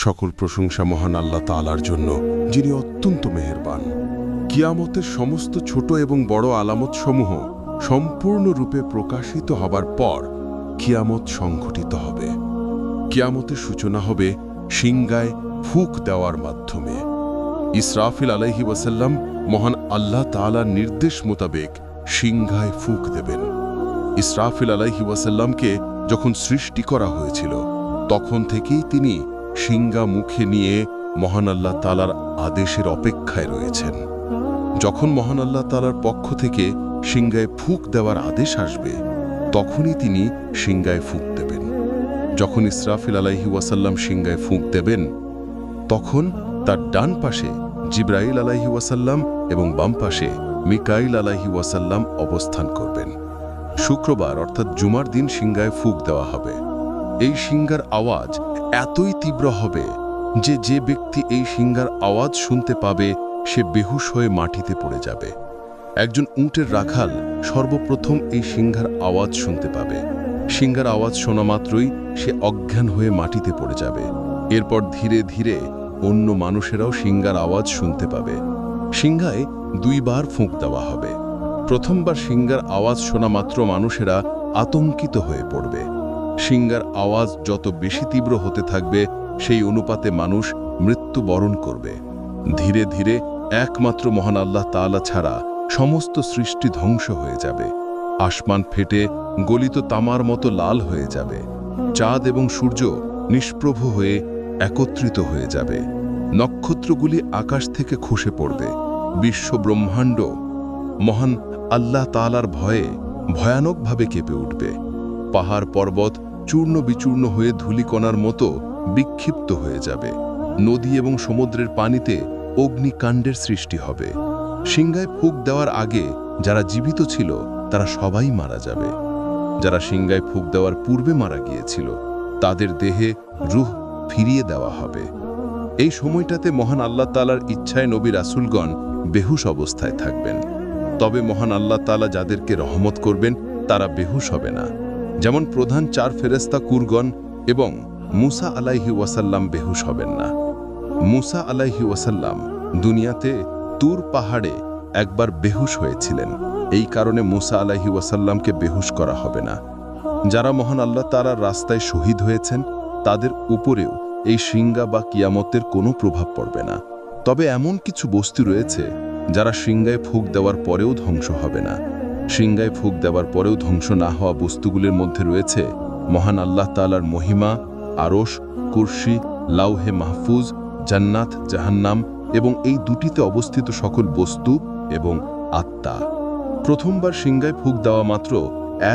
সকল প্রশংসা মহান আল্লাহ তাআলার জন্য, যিনি অত্যন্ত মেহেরবান। কিয়ামতের সমস্ত ছোট এবং বড় আলামতসমূহ সম্পূর্ণরূপে প্রকাশিত হবার পর কিয়ামত সংঘটিত হবে। কিয়ামতের সূচনা হবে সিংগায় ফুঁক দেওয়ার মাধ্যমে। ইসরাফিল আলাইহি ওয়াসাল্লাম মহান আল্লাহ তাআলার নির্দেশ মোতাবেক সিংহায় ফুঁক দেবেন। ইসরাফিল আলাইহি ওয়াসাল্লামকে যখন সৃষ্টি করা হয়েছিল তখন থেকেই তিনি সিংহা মুখে নিয়ে মহান আল্লাহ তাআলার আদেশের অপেক্ষায় রয়েছেন। যখন মহান আল্লাহ তাআলার পক্ষ থেকে সিংহায় ফুঁক দেওয়ার আদেশ আসবে তখনই তিনি সিংহায় ফুঁক দেবেন। যখন ইসরাফিল আলাইহি ওয়াসাল্লাম সিংহায় ফুঁক দেবেন তখন তার ডান পাশে জিবরাইল আলাইহি ওয়াসাল্লাম এবং বাম পাশে মিকাইল আলাইহি ওয়াসাল্লাম অবস্থান করবেন। শুক্রবার অর্থাৎ জুমার দিন সিংহায় ফুঁক দেওয়া হবে। এই সিংহার আওয়াজ এতই তীব্র হবে যে ব্যক্তি এই সিংহার আওয়াজ শুনতে পাবে সে বেহুশ হয়ে মাটিতে পড়ে যাবে। একজন উটের রাখাল সর্বপ্রথম এই সিংহার আওয়াজ শুনতে পাবে। সিংহার আওয়াজ শোনা মাত্রই সে অজ্ঞান হয়ে মাটিতে পড়ে যাবে। এরপর ধীরে ধীরে অন্য মানুষেরাও সিংহার আওয়াজ শুনতে পাবে। সিংহায় দুইবার ফুঁক দেওয়া হবে। প্রথমবার সিংহার আওয়াজ শোনা মাত্র মানুষেরা আতঙ্কিত হয়ে পড়বে। সিংহার আওয়াজ যত বেশি তীব্র হতে থাকবে সেই অনুপাতে মানুষ মৃত্যুবরণ করবে। ধীরে ধীরে একমাত্র মহান আল্লাহ তাআলা ছাড়া সমস্ত সৃষ্টি ধ্বংস হয়ে যাবে। আসমান ফেটে গলিত তামার মতো লাল হয়ে যাবে। চাঁদ এবং সূর্য নিষ্প্রভ হয়ে একত্রিত হয়ে যাবে। নক্ষত্রগুলি আকাশ থেকে খসে পড়বে। বিশ্ব ব্রহ্মাণ্ড মহান আল্লাহ তাআলার ভয়ে ভয়ানকভাবে কেঁপে উঠবে। পাহাড় পর্বত চূর্ণ বিচূর্ণ হয়ে ধূলিকণার মতো বিক্ষিপ্ত হয়ে যাবে। নদী এবং সমুদ্রের পানিতে অগ্নিকাণ্ডের সৃষ্টি হবে। সিংহায় ফুঁক দেওয়ার আগে যারা জীবিত ছিল তারা সবাই মারা যাবে। যারা সিংহায় ফুঁক দেওয়ার পূর্বে মারা গিয়েছিল তাদের দেহে রূহ ফিরিয়ে দেওয়া হবে। এই সময়টাতে মহান আল্লাহ তাআলার ইচ্ছায় নবী রাসূলগণ বেহুশ অবস্থায় থাকবেন। তবে মহান আল্লাহ তাআলা যাদেরকে রহমত করবেন তারা বেহুশ হবে না। যেমন প্রধান 4 ফেরেশতা কুরগণ এবং মুসা আলাইহি ওয়াসাল্লাম বেহুশ হবেন না। মুসা আলাইহি ওয়াসাল্লাম দুনিয়াতে তুর পাহাড়ে একবার বেহুশ হয়েছিলেন। এই কারণে মুসা আলাইহি ওয়াসাল্লামকে বেহুশ করা হবে না। যারা মহান আল্লাহ তাআলার রাস্তায় শহীদ হয়েছেন তাদের উপরেও এই সিংহা বা কিয়ামতের কোনো প্রভাব পড়বে না। তবে এমন কিছু বস্তু রয়েছে যারা সিংহায় ফুঁক দেওয়ার পরেও ধ্বংস হবে না। সিংহায় ফুঁক দেওয়ার পরেও ধ্বংস না হওয়া বস্তুগুলির মধ্যে রয়েছে মহান আল্লাহ তাআলার মহিমা, আরশ, কুরসি, লাউহে মাহফুজ, জান্নাত, জাহান্নাম এবং এই দুটিতে অবস্থিত সকল বস্তু এবং আত্মা। প্রথমবার সিংহায় ফুঁক দেওয়া মাত্র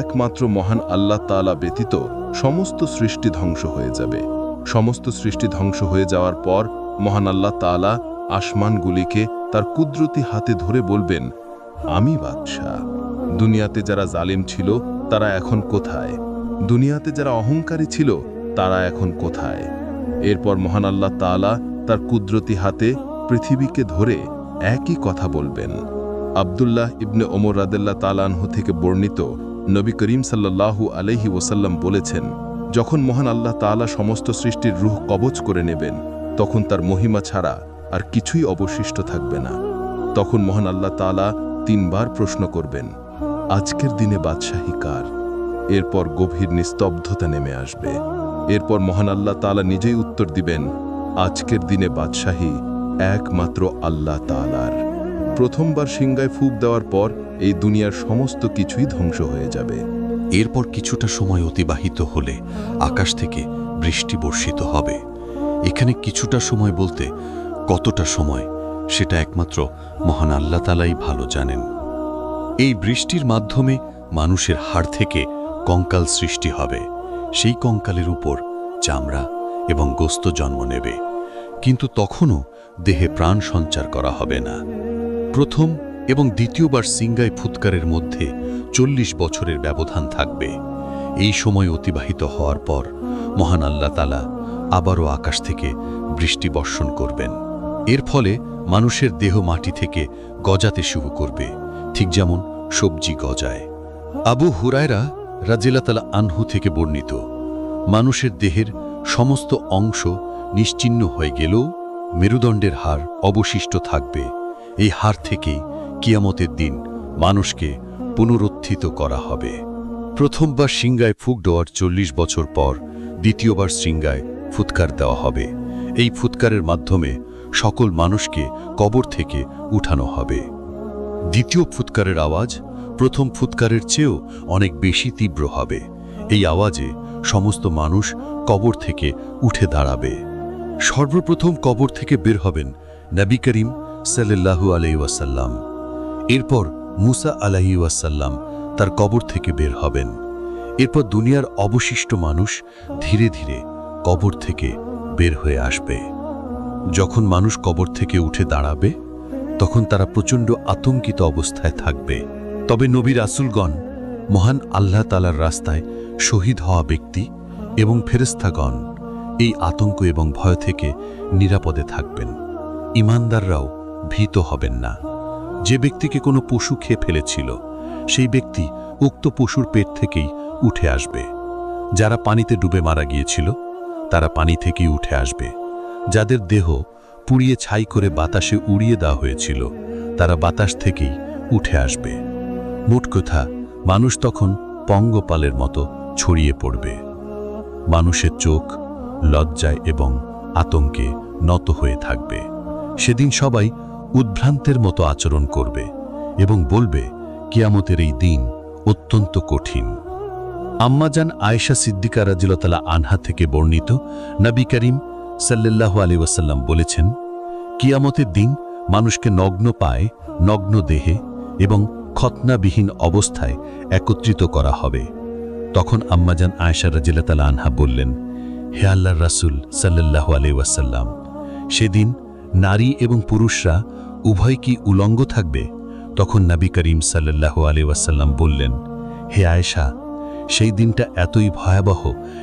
একমাত্র মহান আল্লাহ তাআলা ব্যতীত সমস্ত সৃষ্টি ধ্বংস হয়ে যাবে। সমস্ত সৃষ্টি ধ্বংস হয়ে যাওয়ার পর মহান আল্লাহ তাআলা আসমানগুলিকে তার কুদরতি হাতে ধরে বলবেন, আমি বাদশাহ। দুনিয়াতে যারা জালিম ছিল তারা এখন কোথায়? দুনিয়াতে যারা অহংকারী ছিল তারা এখন কোথায়? এরপর মহান আল্লাহ তাআলা তার কুদরতি হাতে পৃথিবীকে ধরে একই কথা বলবেন। আব্দুল্লাহ ইবনে ওমর রাদিয়াল্লাহু তাআলা আনহু থেকে বর্ণিত, নবী করিম সাল্লাল্লাহু আলাইহি ওয়াসাল্লাম বলেছেন, যখন মহান আল্লাহ তাআলা সমস্ত সৃষ্টির রূহ কবজ করে নেবেন তখন তার মহিমা ছাড়া আর কিছুই অবশিষ্ট থাকবে না। তখন মহান আল্লাহ তাআলা 3 বার প্রশ্ন করবেন, আজকের দিনে বাদশাহী কার? এরপর গভীর নিস্তব্ধতা নেমে আসবে। এরপর মহান আল্লাহ তাআলা নিজেই উত্তর দিবেন, আজকের দিনে বাদশাহী একমাত্র আল্লাহ তাআলার। প্রথমবার সিংহায় ফুঁক দেওয়ার পর এই দুনিয়ার সমস্ত কিছুই ধ্বংস হয়ে যাবে। এরপর কিছুটা সময় অতিবাহিত হলে আকাশ থেকে বৃষ্টি বর্ষিত হবে। এখানে কিছুটা সময় বলতে কতটা সময় সেটা একমাত্র মহান আল্লাহ তাআলাই ভালো জানেন। এই বৃষ্টির মাধ্যমে মানুষের হাড় থেকে কঙ্কাল সৃষ্টি হবে। সেই কঙ্কালের উপর চামড়া এবং গোস্ত জন্ম নেবে, কিন্তু তখনও দেহে প্রাণ সঞ্চার করা হবে না। প্রথম এবং দ্বিতীয়বার সিংহায় ফুৎকারের মধ্যে 40 বছরের ব্যবধান থাকবে। এই সময় অতিবাহিত হওয়ার পর মহান আল্লাহ তাআলা আবারও আকাশ থেকে বৃষ্টি বর্ষণ করবেন। এর ফলে মানুষের দেহ মাটি থেকে গজাতে শুরু করবে, ঠিক যেমন সবজি গজায়। আবু হুরায়রা রাদিয়াল্লাহু তাআলা আনহু থেকে বর্ণিত, মানুষের দেহের সমস্ত অংশ নিশ্চিহ্ন হয়ে গেলেও মেরুদণ্ডের হাড় অবশিষ্ট থাকবে। এই হাড় থেকেই কিয়ামতের দিন মানুষকে পুনরুত্থিত করা হবে। প্রথমবার সিংগায় ফুঁক দেওয়ার 40 বছর পর দ্বিতীয়বার সিংগায় ফুৎকার দেওয়া হবে। এই ফুৎকারের মাধ্যমে সকল মানুষকে কবর থেকে উঠানো হবে। দ্বিতীয় ফুৎকারের আওয়াজ প্রথম ফুৎকারের চেয়েও অনেক বেশি তীব্র হবে। এই আওয়াজে সমস্ত মানুষ কবর থেকে উঠে দাঁড়াবে। সর্বপ্রথম কবর থেকে বের হবেন নবী করিম সাল্লাল্লাহু আলাইহি ওয়াসাল্লাম। এরপর মুসা আলাইহি ওয়াসাল্লাম তার কবর থেকে বের হবেন। এরপর দুনিয়ার অবশিষ্ট মানুষ ধীরে ধীরে কবর থেকে বের হয়ে আসবে। যখন মানুষ কবর থেকে উঠে দাঁড়াবে তখন তারা প্রচণ্ড আতঙ্কিত অবস্থায় থাকবে। তবে নবী রাসূলগণ, মহান আল্লাহ তাআলার রাস্তায় শহীদ হওয়া ব্যক্তি এবং ফেরেশতাগণ এই আতঙ্ক এবং ভয় থেকে নিরাপদে থাকবেন। ঈমানদাররাও ভীত হবেন না। যে ব্যক্তিকে কোনো পশু খেয়ে ফেলেছিল সেই ব্যক্তি উক্ত পশুর পেট থেকেই উঠে আসবে। যারা পানিতে ডুবে মারা গিয়েছিল তারা পানি থেকেই উঠে আসবে। যাদের দেহ পুড়িয়ে ছাই করে বাতাসে উড়িয়ে দেওয়া হয়েছিল তারা বাতাস থেকেই উঠে আসবে। মোট কথা, মানুষ তখন পঙ্গপালের মতো ছড়িয়ে পড়বে। মানুষের চোখ লজ্জায় এবং আতঙ্কে নত হয়ে থাকবে। সেদিন সবাই উদ্ভ্রান্তের মতো আচরণ করবে এবং বলবে, কিয়ামতের এই দিন অত্যন্ত কঠিন। আম্মাজান আয়েশা সিদ্দিকা রাদিয়াল্লাহু আনহা থেকে বর্ণিত, নবী করিম সাল্লাল্লাহু আলাইহি ওয়াসাল্লাম বলেছেন, কিয়ামতের দিন মানুষকে নগ্ন পায়ে, নগ্ন দেহে এবং খতনাবিহীন অবস্থায় একত্রিত করা হবে। তখন আম্মাজান আয়েশা রাদিয়াল্লাহু আনহা বললেন, হে আল্লাহর রাসূল সাল্লাল্লাহু আলাইহি ওয়াসাল্লাম, সেদিন নারী এবং পুরুষরা উভয় কি উলঙ্গ থাকবে? তখন নবী করিম সাল্লাল্লাহু আলাইহি ওয়াসাল্লাম বললেন, হে আয়েশা, সেই দিনটা এতই ভয়াবহ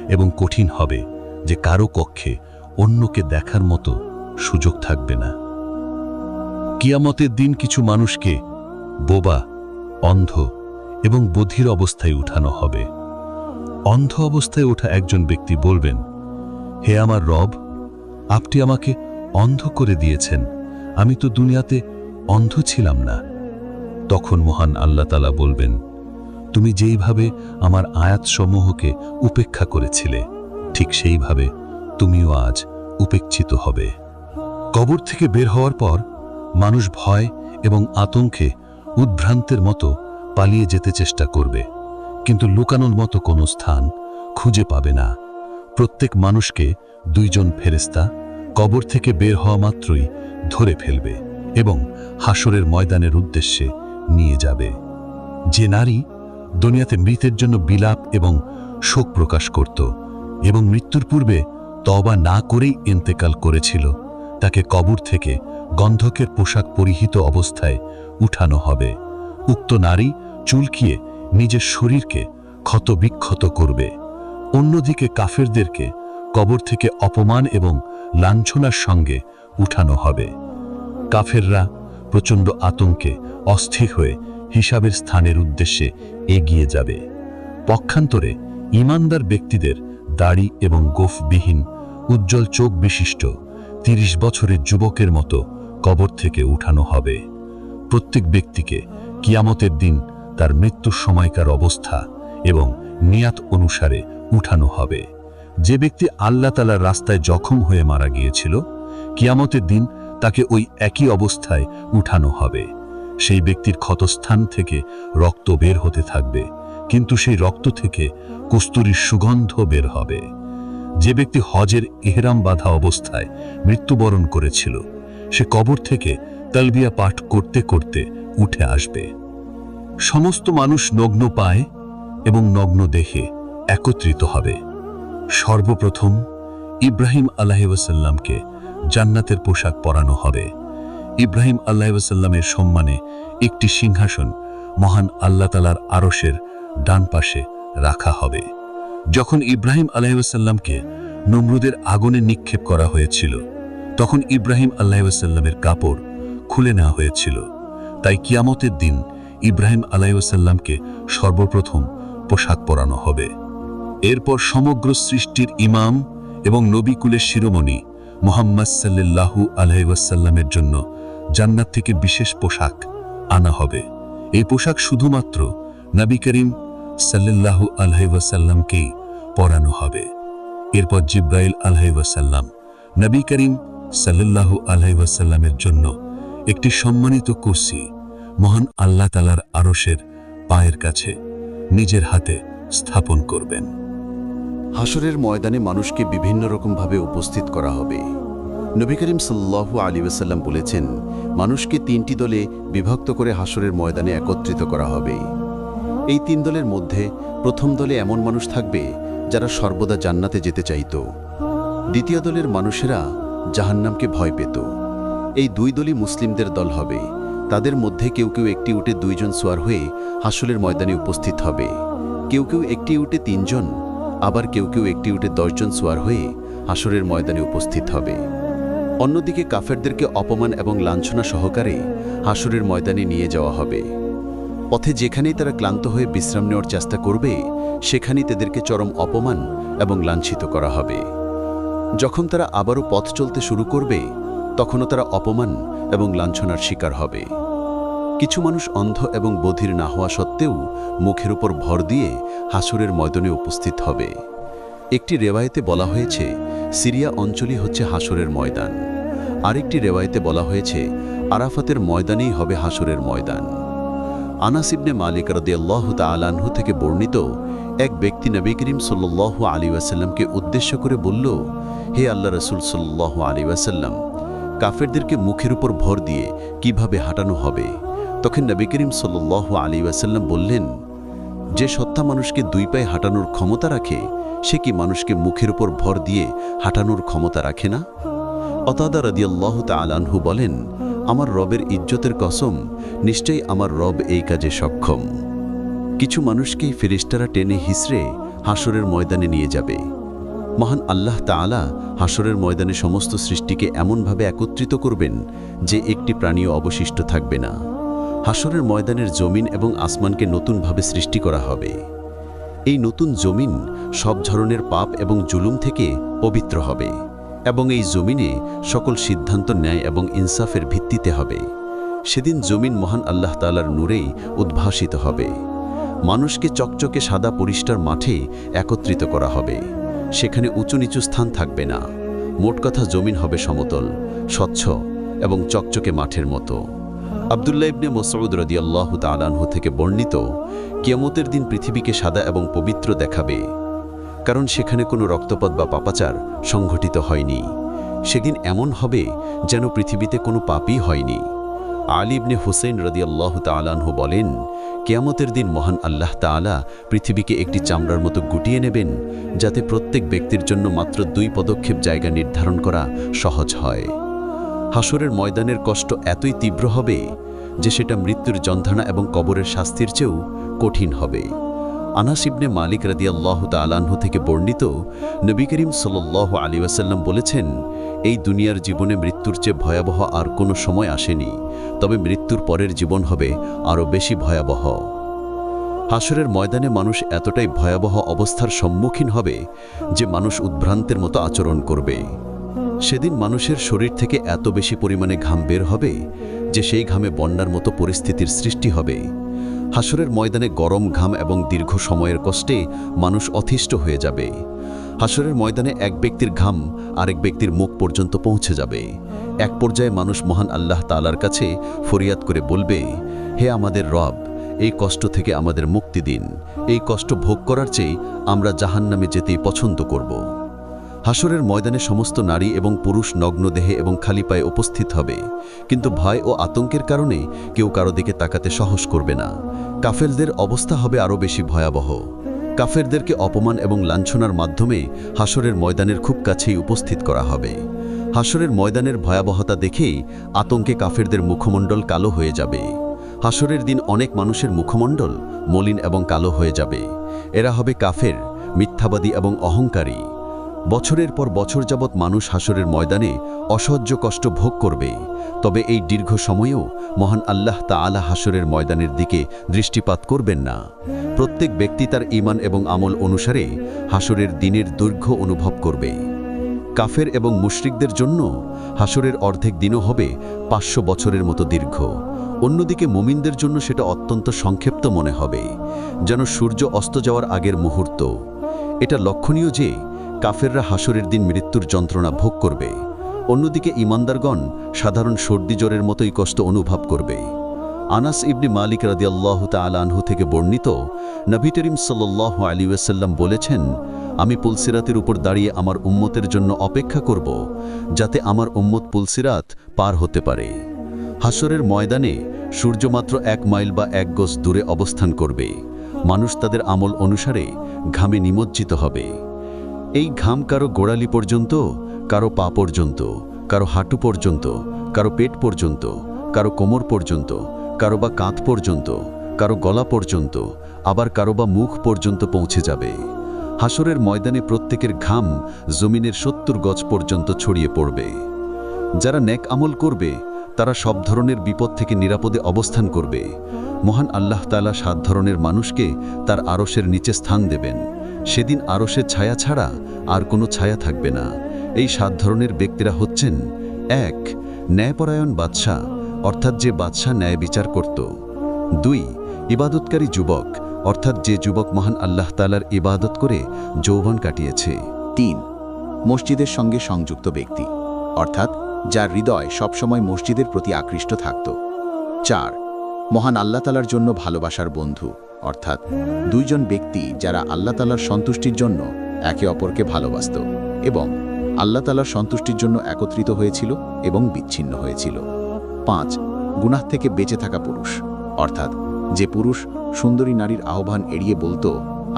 এবং কঠিন হবে যে কারো কক্ষে অন্যকে দেখার মতো সুযোগ থাকবে না। কিয়ামতের দিন কিছু মানুষকে বোবা, অন্ধ এবং বধির অবস্থায় উঠানো হবে। অন্ধ অবস্থায় ওঠা একজন ব্যক্তি বলবেন, হে আমার রব, আপনি আমাকে অন্ধ করে দিয়েছেন, আমি তো দুনিয়াতে অন্ধ ছিলাম না। তখন মহান আল্লাহ তাআলা বলবেন, তুমি যেইভাবে আমার আয়াতসমূহকে উপেক্ষা করেছিলে ঠিক সেইভাবে তুমিও আজ উপেক্ষিত হবে। কবর থেকে বের হওয়ার পর মানুষ ভয় এবং আতঙ্কে উদ্ভ্রান্তের মতো পালিয়ে যেতে চেষ্টা করবে, কিন্তু লুকানোর মতো কোনো স্থান খুঁজে পাবে না। প্রত্যেক মানুষকে দুইজন ফেরেশতা কবর থেকে বের হওয়া মাত্রই ধরে ফেলবে এবং হাসরের ময়দানের উদ্দেশ্যে নিয়ে যাবে। যে নারী দুনিয়াতে মৃতের জন্য বিলাপ এবং শোক প্রকাশ করত এবং মৃত্যুর পূর্বে তওবা না করেই ইন্তেকাল করেছিল, তাকে কবর থেকে গন্ধকের পোশাক পরিহিত অবস্থায় উঠানো হবে। উক্ত নারী চুলকিয়ে নিজের শরীরকে ক্ষতবিক্ষত করবে। অন্যদিকে কাফেরদেরকে কবর থেকে অপমান এবং লাঞ্ছনার সঙ্গে উঠানো হবে। কাফেররা প্রচণ্ড আতঙ্কে অস্থির হয়ে হিসাবের স্থানের উদ্দেশ্যে এগিয়ে যাবে। পক্ষান্তরে ঈমানদার ব্যক্তিদের দাড়ি এবং গোফবিহীন উজ্জ্বল চোখ বিশিষ্ট 30 বছরের যুবকের মতো কবর থেকে উঠানো হবে। প্রত্যেক ব্যক্তিকে কিয়ামতের দিন তার মৃত্যুর সময়কার অবস্থা এবং নিয়াত অনুসারে উঠানো হবে। যে ব্যক্তি আল্লাহ তাআলার রাস্তায় জখম হয়ে মারা গিয়েছিল, কিয়ামতের দিন তাকে ওই একই অবস্থায় উঠানো হবে। সেই ব্যক্তির ক্ষতস্থান থেকে রক্ত বের হতে থাকবে, কিন্তু সেই রক্ত থেকে কস্তুরীর সুগন্ধ বের হবে। যে ব্যক্তি হজের ইহরাম বাঁধা অবস্থায় মৃত্যুবরণ করেছিল, সে কবর থেকে তালবিয়া পাঠ করতে করতে উঠে আসবে। সমস্ত মানুষ নগ্ন পায়ে এবং নগ্ন দেহে একত্রিত হবে। সর্বপ্রথম ইব্রাহিম আলাইহিস সালামকে জান্নাতের পোশাক পরানো হবে। ইব্রাহিম আলাইহিস সালামের সম্মানে একটি সিংহাসন মহান আল্লাহ তাআলার আরশের ডান পাশে রাখা হবে। যখন ইব্রাহিম আলাইহিস সালামকে নমরুদের আগুনে নিক্ষেপ করা হয়েছিল, তখন ইব্রাহিম আলাইহিস সালামের কাপড় খুলে নেওয়া হয়েছিল। তাই কিয়ামতের দিন ইব্রাহিম আলাইহিস সালামকে সর্বপ্রথম পোশাক পরানো হবে। এরপর সমগ্র সৃষ্টির ইমাম এবং নবী কুলের শিরোমণি মুহাম্মদ সাল্লাল্লাহু আলাইহি ওয়াসাল্লামের জন্য জান্নাত থেকে বিশেষ পোশাক আনা হবে। এই পোশাক শুধুমাত্র নবী করিম সাল্লাল্লাহু আলাইহি ওয়াসাল্লামকেই পরানো হবে। এরপর জিব্রাইল আলাইহিস সালাম নবী করিম সাল্লাল্লাহু আলাইহি ওয়াসাল্লামের জন্য একটি সম্মানিত কুরসি মহান আল্লাহ তাআলার আরশের পায়ের কাছে নিজের হাতে স্থাপন করবেন। হাসরের ময়দানে মানুষকে বিভিন্ন রকমভাবে উপস্থিত করা হবে। নবী করিম সাল্লাল্লাহু আলাইহি ওয়াসাল্লাম বলেছেন, মানুষকে তিনটি দলে বিভক্ত করে হাসরের ময়দানে একত্রিত করা হবে। এই তিন দলের মধ্যে প্রথম দলে এমন মানুষ থাকবে যারা সর্বদা জান্নাতে যেতে চাইত। দ্বিতীয় দলের মানুষেরা জাহান্নামকে ভয় পেত। এই দুই দলই মুসলিমদের দল হবে। তাদের মধ্যে কেউ কেউ একটি উটে 2 জন সোয়ার হয়ে হাসরের ময়দানে উপস্থিত হবে, কেউ কেউ একটি উটে 3 জন, আবার কেউ কেউ একটি উটে 10 জন সোয়ার হয়ে হাসরের ময়দানে উপস্থিত হবে। অন্যদিকে কাফেরদেরকে অপমান এবং লাঞ্ছনা সহকারে হাসরের ময়দানে নিয়ে যাওয়া হবে। পথে যেখানেই তারা ক্লান্ত হয়ে বিশ্রাম নেওয়ার চেষ্টা করবে, সেখানেই তাদেরকে চরম অপমান এবং লাঞ্ছিত করা হবে। যখন তারা আবারও পথ চলতে শুরু করবে, তখনও তারা অপমান এবং লাঞ্ছনার শিকার হবে। কিছু মানুষ অন্ধ এবং বধির না হওয়া সত্ত্বেও মুখের উপর ভর দিয়ে হাসরের ময়দানে উপস্থিত হবে। একটি রেওয়ায়েতে বলা হয়েছে সিরিয়া অঞ্চলই হচ্ছে হাসরের ময়দান। আরেকটি রেওয়ায়েতে বলা হয়েছে আরাফাতের ময়দানেই হবে হাসরের ময়দান। আনাস ইবনে মালিক রাদিয়াল্লাহু তাআলা আনহু থেকে বর্ণিত, এক ব্যক্তি নবী করিম সাল্লাল্লাহু আলাইহি ওয়াসাল্লামকে উদ্দেশ্য করে বলল, হে আল্লাহ রাসূল সাল্লাল্লাহু আলাইহি ওয়াসাল্লাম, কাফেরদেরকে মুখের উপর ভর দিয়ে কিভাবে হাঁটানো হবে? তখন নবী করিম সাল্লাল্লাহু আলাইহি ওয়াসাল্লাম বললেন, যে সত্তা মানুষকে 2 পায়ে হাঁটানোর ক্ষমতা রাখে, সে কি মানুষকে মুখের উপর ভর দিয়ে হাঁটানোর ক্ষমতা রাখে না? অতাদা রাদিয়াল্লাহু তাআলা আনহু বলেন, আমার রবের ইজ্জতের কসম, নিশ্চয়ই আমার রব এই কাজে সক্ষম। কিছু মানুষকে ফেরেশতারা টেনে হিসড়ে হাসরের ময়দানে নিয়ে যাবে। মহান আল্লাহ তাআলা হাসরের ময়দানে সমস্ত সৃষ্টিকে এমনভাবে একত্রিত করবেন যে একটি প্রাণীও অবশিষ্ট থাকবে না। হাসরের ময়দানের জমিন এবং আসমানকে নতুনভাবে সৃষ্টি করা হবে। এই নতুন জমিন সব ধরনের পাপ এবং জুলুম থেকে পবিত্র হবে এবং এই জমিনে সকল সিদ্ধান্ত ন্যায় এবং ইনসাফের ভিত্তিতে হবে। সেদিন জমিন মহান আল্লাহ তাআলার নূরেই উদ্ভাসিত হবে। মানুষকে চকচকে সাদা পরিষ্কার মাঠে একত্রিত করা হবে। সেখানে উঁচু নিচু স্থান থাকবে না। মোট কথা জমিন হবে সমতল, স্বচ্ছ এবং চকচকে মাঠের মতো। আব্দুল্লাহ ইবনে মাসউদ রাদিয়াল্লাহু তাআলা আনহু থেকে বর্ণিত, কিয়ামতের দিন পৃথিবীকে সাদা এবং পবিত্র দেখাবে, কারণ সেখানে কোনো রক্তপাত বা পাপাচার সংঘটিত হয়নি। সেদিন এমন হবে যেন পৃথিবীতে কোনো পাপই হয়নি। আলী ইবনে হুসাইন রাদিয়াল্লাহু তাআলা আনহু বলেন, কিয়ামতের দিন মহান আল্লাহ তাআলা পৃথিবীকে একটি চামড়ার মতো গুটিয়ে নেবেন, যাতে প্রত্যেক ব্যক্তির জন্য মাত্র 2 পদক্ষেপ জায়গা নির্ধারণ করা সহজ হয়। হাসরের ময়দানের কষ্ট এতই তীব্র হবে যে সেটা মৃত্যুর যন্ত্রণা এবং কবরের শাস্তির চেয়েও কঠিন হবে। আনাস ইবনে মালিক রাদিয়াল্লাহু তাআলা আনহু থেকে বর্ণিত, নবী করিম সাল্লাল্লাহু আলাইহি ওয়াসাল্লাম বলেছেন, এই দুনিয়ার জীবনে মৃত্যুর চেয়ে ভয়াবহ আর কোনো সময় আসেনি, তবে মৃত্যুর পরের জীবন হবে আরও বেশি ভয়াবহ। হাসরের ময়দানে মানুষ এতটাই ভয়াবহ অবস্থার সম্মুখীন হবে যে মানুষ উদ্ভ্রান্তের মতো আচরণ করবে। সেদিন মানুষের শরীর থেকে এত বেশি পরিমাণে ঘাম বের হবে যে সেই ঘামে বন্যার মতো পরিস্থিতির সৃষ্টি হবে। হাসরের ময়দানে গরম ঘাম এবং দীর্ঘ সময়ের কষ্টে মানুষ অতিষ্ঠ হয়ে যাবে। হাসরের ময়দানে এক ব্যক্তির ঘাম আরেক ব্যক্তির মুখ পর্যন্ত পৌঁছে যাবে। এক পর্যায়ে মানুষ মহান আল্লাহ তাআলার কাছে ফরিয়াদ করে বলবে, হে আমাদের রব, এই কষ্ট থেকে আমাদের মুক্তি দিন। এই কষ্ট ভোগ করার চেয়ে আমরা জাহান্নামে যেতেই পছন্দ করব। হাসরের ময়দানে সমস্ত নারী এবং পুরুষ নগ্ন দেহে এবং খালি পায়ে উপস্থিত হবে, কিন্তু ভয় ও আতঙ্কের কারণে কেউ কারো দিকে তাকাতে সাহস করবে না। কাফেরদের অবস্থা হবে আরও বেশি ভয়াবহ। কাফেরদেরকে অপমান এবং লাঞ্ছনার মাধ্যমে হাসরের ময়দানের খুব কাছেই উপস্থিত করা হবে। হাসরের ময়দানের ভয়াবহতা দেখেই আতঙ্কে কাফেরদের মুখমণ্ডল কালো হয়ে যাবে। হাসরের দিন অনেক মানুষের মুখমণ্ডল মলিন এবং কালো হয়ে যাবে। এরা হবে কাফের, মিথ্যাবাদী এবং অহংকারী। বছরের পর বছর যাবৎ মানুষ হাসরের ময়দানে অসহ্য কষ্ট ভোগ করবে, তবে এই দীর্ঘ সময়েও মহান আল্লাহ তাআলা হাসরের ময়দানের দিকে দৃষ্টিপাত করবেন না। প্রত্যেক ব্যক্তি তার ঈমান এবং আমল অনুসারে হাসরের দিনের দৈর্ঘ্য অনুভব করবে। কাফের এবং মুশরিকদের জন্য হাসরের অর্ধেক দিনও হবে 500 বছরের মতো দীর্ঘ। অন্যদিকে মুমিনদের জন্য সেটা অত্যন্ত সংক্ষিপ্ত মনে হবে, যেন সূর্য অস্ত যাওয়ার আগের মুহূর্ত। এটা লক্ষণীয় যে কাফেররা হাসরের দিন মৃত্যুর যন্ত্রণা ভোগ করবে, অন্যদিকে ঈমানদারগণ সাধারণ সর্দি জ্বরের মতোই কষ্ট অনুভব করবে। আনাস ইবনে মালিক রাদিয়াল্লাহু তাআলা আনহু থেকে বর্ণিত, নবী করিম সাল্লাল্লাহু আলাইহি ওয়াসাল্লাম বলেছেন, আমি পুলসিরাতের উপর দাঁড়িয়ে আমার উম্মতের জন্য অপেক্ষা করব, যাতে আমার উম্মত পুলসিরাত পার হতে পারে। হাসরের ময়দানে সূর্য মাত্র 1 মাইল বা 1 গজ দূরে অবস্থান করবে। মানুষ তাদের আমল অনুসারে ঘামে নিমজ্জিত হবে। এই ঘাম কারো গোড়ালি পর্যন্ত, কারো পা পর্যন্ত, কারো হাঁটু পর্যন্ত, কারো পেট পর্যন্ত, কারো কোমর পর্যন্ত, কারো বা কাঁধ পর্যন্ত, কারো গলা পর্যন্ত, আবার কারো বা মুখ পর্যন্ত পৌঁছে যাবে। হাসরের ময়দানে প্রত্যেকের ঘাম জমিনের 70 গজ পর্যন্ত ছড়িয়ে পড়বে। যারা নেক আমল করবে তারা সব ধরনের বিপদ থেকে নিরাপদে অবস্থান করবে। মহান আল্লাহ তাআলা 7 ধরনের মানুষকে তার আরশের নিচে স্থান দেবেন। সেদিন আরশের ছায়া ছাড়া আর কোনো ছায়া থাকবে না। এই 7 ধরনের ব্যক্তিরা হচ্ছেন: 1. ন্যায়পরায়ণ বাদশাহ, অর্থাৎ যে বাদশাহ ন্যায় বিচার করত। 2. ইবাদতকারী যুবক, অর্থাৎ যে যুবক মহান আল্লাহ তাআলার ইবাদত করে যৌবন কাটিয়েছে। 3. মসজিদের সঙ্গে সংযুক্ত ব্যক্তি, অর্থাৎ যার হৃদয় সবসময় মসজিদের প্রতি আকৃষ্ট থাকত। 4. মহান আল্লাহ তাআলার জন্য ভালোবাসার বন্ধু, অর্থাৎ 2 জন ব্যক্তি যারা আল্লাহ তাআলার সন্তুষ্টির জন্য একে অপরকে ভালোবাসত এবং আল্লাহ তাআলার সন্তুষ্টির জন্য একত্রিত হয়েছিল এবং বিচ্ছিন্ন হয়েছিল। 5. গুনাহ থেকে বেঁচে থাকা পুরুষ, অর্থাৎ যে পুরুষ সুন্দরী নারীর আহ্বান এড়িয়ে বলতো,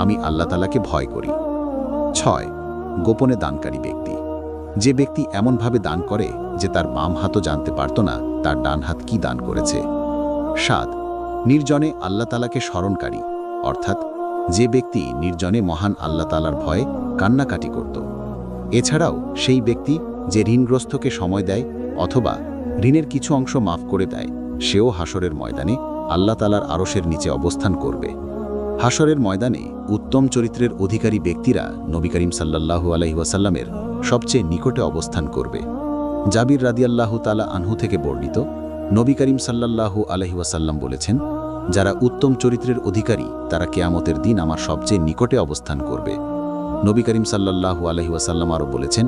আমি আল্লাহ তাআলাকে ভয় করি। 6. গোপনে দানকারী ব্যক্তি, যে ব্যক্তি এমনভাবে দান করে যে তার বাম হাতও জানতে পারত না তার ডান হাত কি দান করেছে। 7. নির্জনে আল্লাহ তাআলাকে স্মরণকারী, অর্থাৎ যে ব্যক্তি নির্জনে মহান আল্লাহ তাআলার ভয়ে কান্নাকাটি করত। এছাড়াও সেই ব্যক্তি যে ঋণগ্রস্তকে সময় দেয় অথবা ঋণের কিছু অংশ মাফ করে দেয়, সেও হাসরের ময়দানে আল্লাহ তাআলার আরশের নিচে অবস্থান করবে। হাসরের ময়দানে উত্তম চরিত্রের অধিকারী ব্যক্তিরা নবী করিম সাল্লাল্লাহু আলাইহি ওয়াসাল্লামের সবচেয়ে নিকটে অবস্থান করবে। জাবির রাদিয়াল্লাহু তাআলা আনহু থেকে বর্ণিত, নবী করিম সাল্লাল্লাহু আলাইহি ওয়াসাল্লাম বলেছেন, যারা উত্তম চরিত্রের অধিকারী তারা কিয়ামতের দিন আমার সবচেয়ে নিকটে অবস্থান করবে। নবী করিম সাল্লাল্লাহু আলাইহি ওয়াসাল্লাম আরও বলেছেন,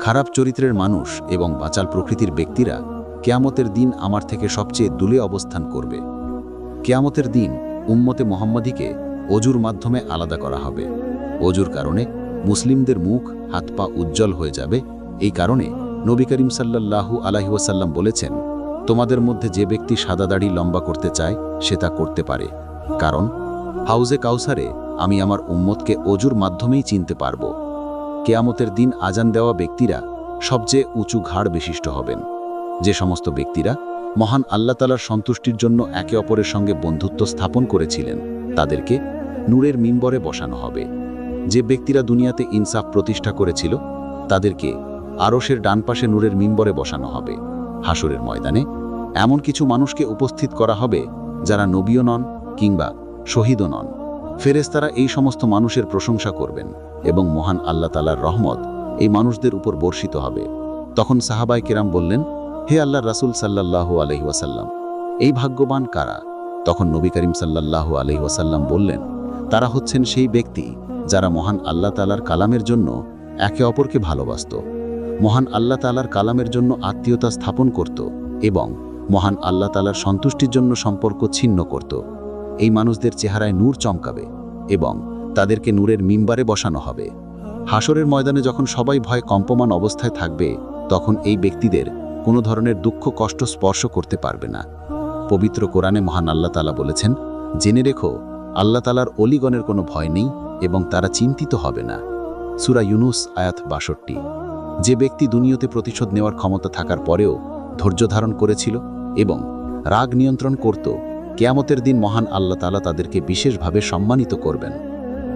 খারাপ চরিত্রের মানুষ এবং বাচাল প্রকৃতির ব্যক্তিরা কিয়ামতের দিন আমার থেকে সবচেয়ে দূরে অবস্থান করবে। কিয়ামতের দিন উম্মতে মুহাম্মাদীকে অজুর মাধ্যমে আলাদা করা হবে। অজুর কারণে মুসলিমদের মুখ হাত পা উজ্জ্বল হয়ে যাবে। এই কারণে নবী করিম সাল্লাল্লাহু আলাইহি ওয়াসাল্লাম বলেছেন, তোমাদের মধ্যে যে ব্যক্তি সাদা দাড়ি লম্বা করতে চায় সে তা করতে পারে, কারণ হাউজে কাউসারে আমি আমার উম্মতকে অজুর মাধ্যমেই চিনতে পারব। কিয়ামতের দিন আজান দেওয়া ব্যক্তিরা সবচেয়ে উঁচু ঘাড় বিশিষ্ট হবেন। যে সমস্ত ব্যক্তিরা মহান আল্লাহ তাআলার সন্তুষ্টির জন্য একে অপরের সঙ্গে বন্ধুত্ব স্থাপন করেছিলেন তাদেরকে নূরের মিম্বরে বসানো হবে। যে ব্যক্তিরা দুনিয়াতে ইনসাফ প্রতিষ্ঠা করেছিল তাদেরকে আরশের ডান পাশে নূরের মিম্বরে বসানো হবে। হাসরের ময়দানে এমন কিছু মানুষকে উপস্থিত করা হবে যারা নবীও নন কিংবা শহীদও নন। ফেরেশতারা এই সমস্ত মানুষের প্রশংসা করবেন এবং মহান আল্লাহ তাআলার রহমত এই মানুষদের উপর বর্ষিত হবে। তখন সাহাবায়ে কেরাম বললেন, হে আল্লাহর রাসূল সাল্লাল্লাহু আলাইহি ওয়াসাল্লাম, এই ভাগ্যবান কারা? তখন নবী করিম সাল্লাল্লাহু আলাইহি ওয়াসাল্লাম বললেন, তারা হচ্ছেন সেই ব্যক্তি যারা মহান আল্লাহ তাআলার কালামের জন্য একে অপরকে ভালোবাসত, মহান আল্লাহ তাআলার কালামের জন্য আত্মীয়তা স্থাপন করত এবং মহান আল্লাহ তাআলার সন্তুষ্টির জন্য সম্পর্ক ছিন্ন করত। এই মানুষদের চেহারায় নূর চমকাবে এবং তাদেরকে নূরের মিম্বারে বসানো হবে। হাসরের ময়দানে যখন সবাই ভয় কম্পমান অবস্থায় থাকবে, তখন এই ব্যক্তিদের কোনো ধরনের দুঃখ কষ্ট স্পর্শ করতে পারবে না। পবিত্র কোরআনে মহান আল্লাহ তাআলা বলেছেন, জেনে রেখো আল্লাহ তাআলার অলিগণের কোনো ভয় নেই এবং তারা চিন্তিত হবে না। সূরা ইউনুস আয়াত 62। যে ব্যক্তি দুনিয়াতে প্রতিশোধ নেওয়ার ক্ষমতা থাকার পরেও ধৈর্য ধারণ করেছিল এবং রাগ নিয়ন্ত্রণ করত, কিয়ামতের দিন মহান আল্লাহ তাআলা তাদেরকে বিশেষভাবে সম্মানিত করবেন।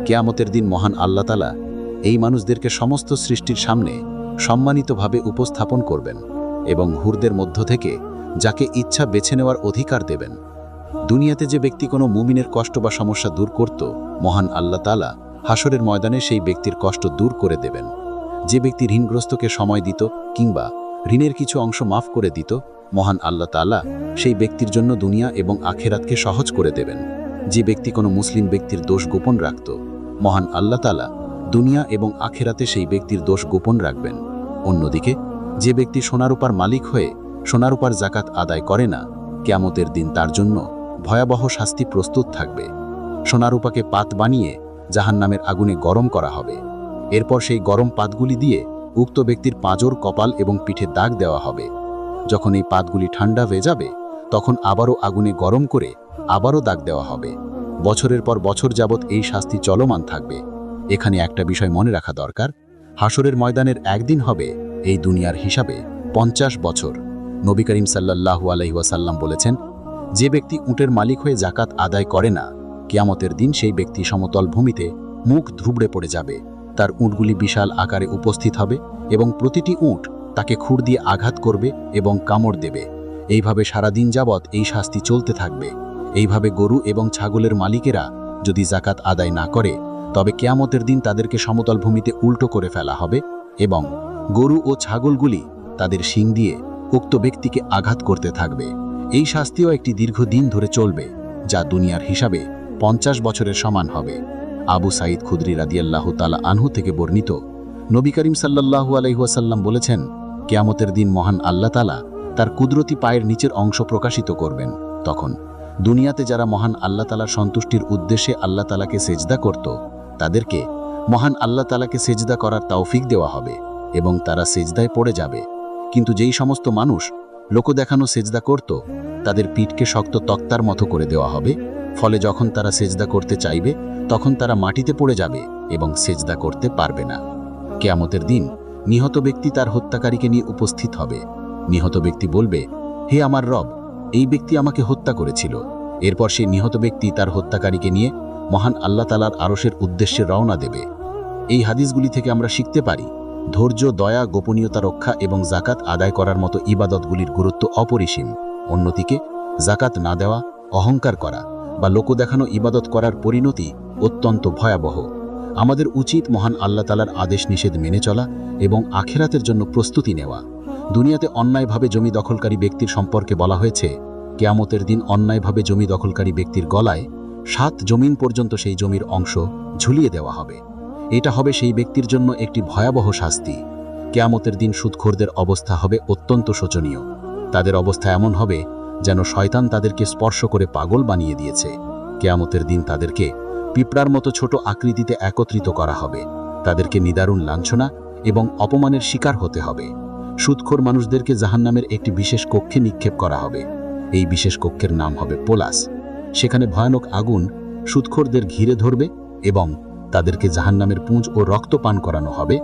কিয়ামতের দিন মহান আল্লাহ তাআলা এই মানুষদেরকে সমস্ত সৃষ্টির সামনে সম্মানিতভাবে উপস্থাপন করবেন এবং হুরদের মধ্য থেকে যাকে ইচ্ছা বেছে নেওয়ার অধিকার দেবেন। দুনিয়াতে যে ব্যক্তি কোনো মুমিনের কষ্ট বা সমস্যা দূর করত, মহান আল্লাহ তাআলা হাসরের ময়দানে সেই ব্যক্তির কষ্ট দূর করে দেবেন। যে ব্যক্তি ঋণগ্রস্তকে সময় দিত কিংবা ঋণের কিছু অংশ মাফ করে দিত, মহান আল্লাহ তাআলা সেই ব্যক্তির জন্য দুনিয়া এবং আখেরাতকে সহজ করে দেবেন। যে ব্যক্তি কোনো মুসলিম ব্যক্তির দোষ গোপন রাখত, মহান আল্লাহ তাআলা দুনিয়া এবং আখেরাতে সেই ব্যক্তির দোষ গোপন রাখবেন। অন্যদিকে যে ব্যক্তি সোনারূপার মালিক হয়ে সোনারূপার জাকাত আদায় করে না, কিয়ামতের দিন তার জন্য ভয়াবহ শাস্তি প্রস্তুত থাকবে। সোনারূপাকে পাত বানিয়ে জাহান্নামের আগুনে গরম করা হবে। এরপর সেই গরম পাতগুলি দিয়ে উক্ত ব্যক্তির পাঁজর, কপাল এবং পিঠে দাগ দেওয়া হবে। যখন এই পাতগুলি ঠান্ডা হয়ে যাবে, তখন আবারও আগুনে গরম করে আবারও দাগ দেওয়া হবে। বছরের পর বছর যাবৎ এই শাস্তি চলমান থাকবে। এখানে একটা বিষয় মনে রাখা দরকার, হাসরের ময়দানের একদিন হবে এই দুনিয়ার হিসাবে 50 বছর। নবী করিম সাল্লাল্লাহু আলাইহি ওয়াসাল্লাম বলেছেন, যে ব্যক্তি উটের মালিক হয়ে জাকাত আদায় করে না, কিয়ামতের দিন সেই ব্যক্তি সমতল ভূমিতে মুখ ধুবড়ে পড়ে যাবে। তার উটগুলি বিশাল আকারে উপস্থিত হবে এবং প্রতিটি উট তাকে খুর দিয়ে আঘাত করবে এবং কামড় দেবে। এইভাবে সারাদিন যাবৎ এই শাস্তি চলতে থাকবে। এইভাবে গরু এবং ছাগলের মালিকেরা যদি জাকাত আদায় না করে, তবে কিয়ামতের দিন তাদেরকে সমতল ভূমিতে উল্টো করে ফেলা হবে এবং গরু ও ছাগলগুলি তাদের শিং দিয়ে উক্ত ব্যক্তিকে আঘাত করতে থাকবে। এই শাস্তিও একটি দীর্ঘ দিন ধরে চলবে, যা দুনিয়ার হিসাবে 50 বছরের সমান হবে। আবু সাঈদ খুদরি রাদিয়াল্লাহু তাআলা আনহু থেকে বর্ণিত, নবী করিম সাল্লাল্লাহু আলাইহি ওয়াসাল্লাম বলেছেন, কিয়ামতের দিন মহান আল্লাহ তাআলা তার কুদরতি পায়ের নিচের অংশ প্রকাশিত করবেন। তখন দুনিয়াতে যারা মহান আল্লাহ তাআলার সন্তুষ্টির উদ্দেশ্যে আল্লাহ তাআলাকে সেজদা করত, তাদেরকে মহান আল্লাহ তাআলাকে সেজদা করার তৌফিক দেওয়া হবে এবং তারা সেজদায় পড়ে যাবে। কিন্তু যেই সমস্ত মানুষ লোকদেখানো সেজদা করত, তাদের পিঠকে শক্ত তক্তার মতো করে দেওয়া হবে। ফলে যখন তারা সেজদা করতে চাইবে, তখন তারা মাটিতে পড়ে যাবে এবং সেজদা করতে পারবে না। কিয়ামতের দিন নিহত ব্যক্তি তার হত্যাকারীকে নিয়ে উপস্থিত হবে। নিহত ব্যক্তি বলবে, হে আমার রব, এই ব্যক্তি আমাকে হত্যা করেছিল। এরপর সেই নিহত ব্যক্তি তার হত্যাকারীকে নিয়ে মহান আল্লাহ তাআলার আরশের উদ্দেশ্যে রওনা দেবে। এই হাদিসগুলি থেকে আমরা শিখতে পারি, ধৈর্য, দয়া, গোপনীয়তা রক্ষা এবং জাকাত আদায় করার মতো ইবাদতগুলির গুরুত্ব অপরিসীম। অন্যদিকে জাকাত না দেওয়া, অহংকার করা বা লোকদেখানো ইবাদত করার পরিণতি অত্যন্ত ভয়াবহ। আমাদের উচিত মহান আল্লাহ তাআলার আদেশ নিষেধ মেনে চলা এবং আখিরাতের জন্য প্রস্তুতি নেওয়া। দুনিয়াতে অন্যায়ভাবে জমি দখলকারী ব্যক্তির সম্পর্কে বলা হয়েছে, কিয়ামতের দিন অন্যায়ভাবে জমি দখলকারী ব্যক্তির গলায় 7 জমিন পর্যন্ত সেই জমির অংশ ঝুলিয়ে দেওয়া হবে। এটা হবে সেই ব্যক্তির জন্য একটি ভয়াবহ শাস্তি। কিয়ামতের দিন সুদখোরদের অবস্থা হবে অত্যন্ত শোচনীয়। তাদের অবস্থা এমন হবে যেন শয়তান তাদেরকে স্পর্শ করে পাগল বানিয়ে দিয়েছে। কিয়ামতের দিন তাদেরকে পিঁপড়ার মতো ছোট আকৃতিতে একত্রিত করা হবে। তাদেরকে নিদারুণ লাঞ্ছনা এবং অপমানের শিকার হতে হবে। সুদখোর মানুষদেরকে জাহান্নামের একটি বিশেষ কক্ষে নিক্ষেপ করা হবে। এই বিশেষ কক্ষের নাম হবে পোলাস। সেখানে ভয়ানক আগুন সুদখোরদের ঘিরে ধরবে এবং তাদেরকে জাহান্নামের পুঁজ ও রক্ত পান করানো হবে,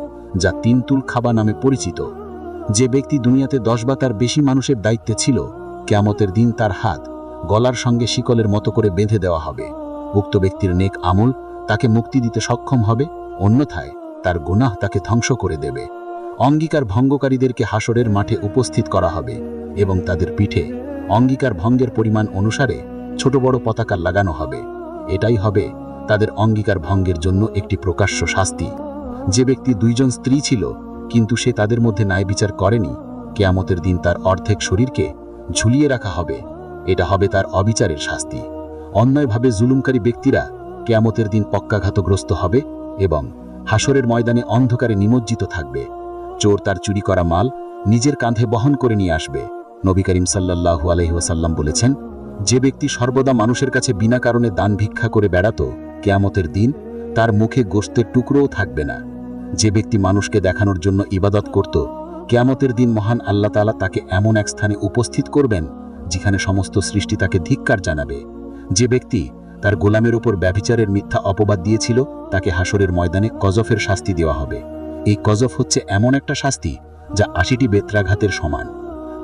যা 3 তুল খাবা নামে পরিচিত। যে ব্যক্তি দুনিয়াতে 10 বা তার বেশি মানুষের দায়িত্বে ছিল, কিয়ামতের দিন তার হাত গলার সঙ্গে শিকলের মতো করে বেঁধে দেওয়া হবে। উক্ত ব্যক্তির নেক আমল তাকে মুক্তি দিতে সক্ষম হবে, অন্যথায় তার গুনাহ তাকে ধ্বংস করে দেবে। অঙ্গীকার ভঙ্গকারীদেরকে হাসরের মাঠে উপস্থিত করা হবে এবং তাদের পিঠে অঙ্গীকার ভঙ্গের পরিমাণ অনুসারে ছোট বড় পতাকা লাগানো হবে। এটাই হবে তাদের অঙ্গীকার ভঙ্গের জন্য একটি প্রকাশ্য শাস্তি। যে ব্যক্তি 2 জন স্ত্রী ছিল কিন্তু সে তাদের মধ্যে ন্যায় বিচার করেনি, কিয়ামতের দিন তার অর্ধেক শরীরকে ঝুলিয়ে রাখা হবে। এটা হবে তার অবিচারের শাস্তি। অন্যায়ভাবে জুলুমকারী ব্যক্তিরা কিয়ামতের দিন পক্ষাঘাতগ্রস্ত হবে এবং হাসরের ময়দানে অন্ধকারে নিমজ্জিত থাকবে। চোর তার চুরি করা মাল নিজের কাঁধে বহন করে নিয়ে আসবে। নবী করিম সাল্লাল্লাহু আলাইহি ওয়াসাল্লাম বলেছেন, যে ব্যক্তি সর্বদা মানুষের কাছে বিনা কারণে দান ভিক্ষা করে বেড়াতো, কিয়ামতের দিন তার মুখে গোশতের টুকরোও থাকবে না। যে ব্যক্তি মানুষকে দেখানোর জন্য ইবাদত করত, কিয়ামতের দিন মহান আল্লাহ তাআলা তাকে এমন এক স্থানে উপস্থিত করবেন যেখানে সমস্ত সৃষ্টি তাকে ধিক্কার জানাবে। যে ব্যক্তি তার গোলামের উপর ব্যভিচারের মিথ্যা অপবাদ দিয়েছিল, তাকে হাসরের ময়দানে কজফের শাস্তি দেওয়া হবে। এই কজফ হচ্ছে এমন একটা শাস্তি যা 80টি বেত্রাঘাতের সমান।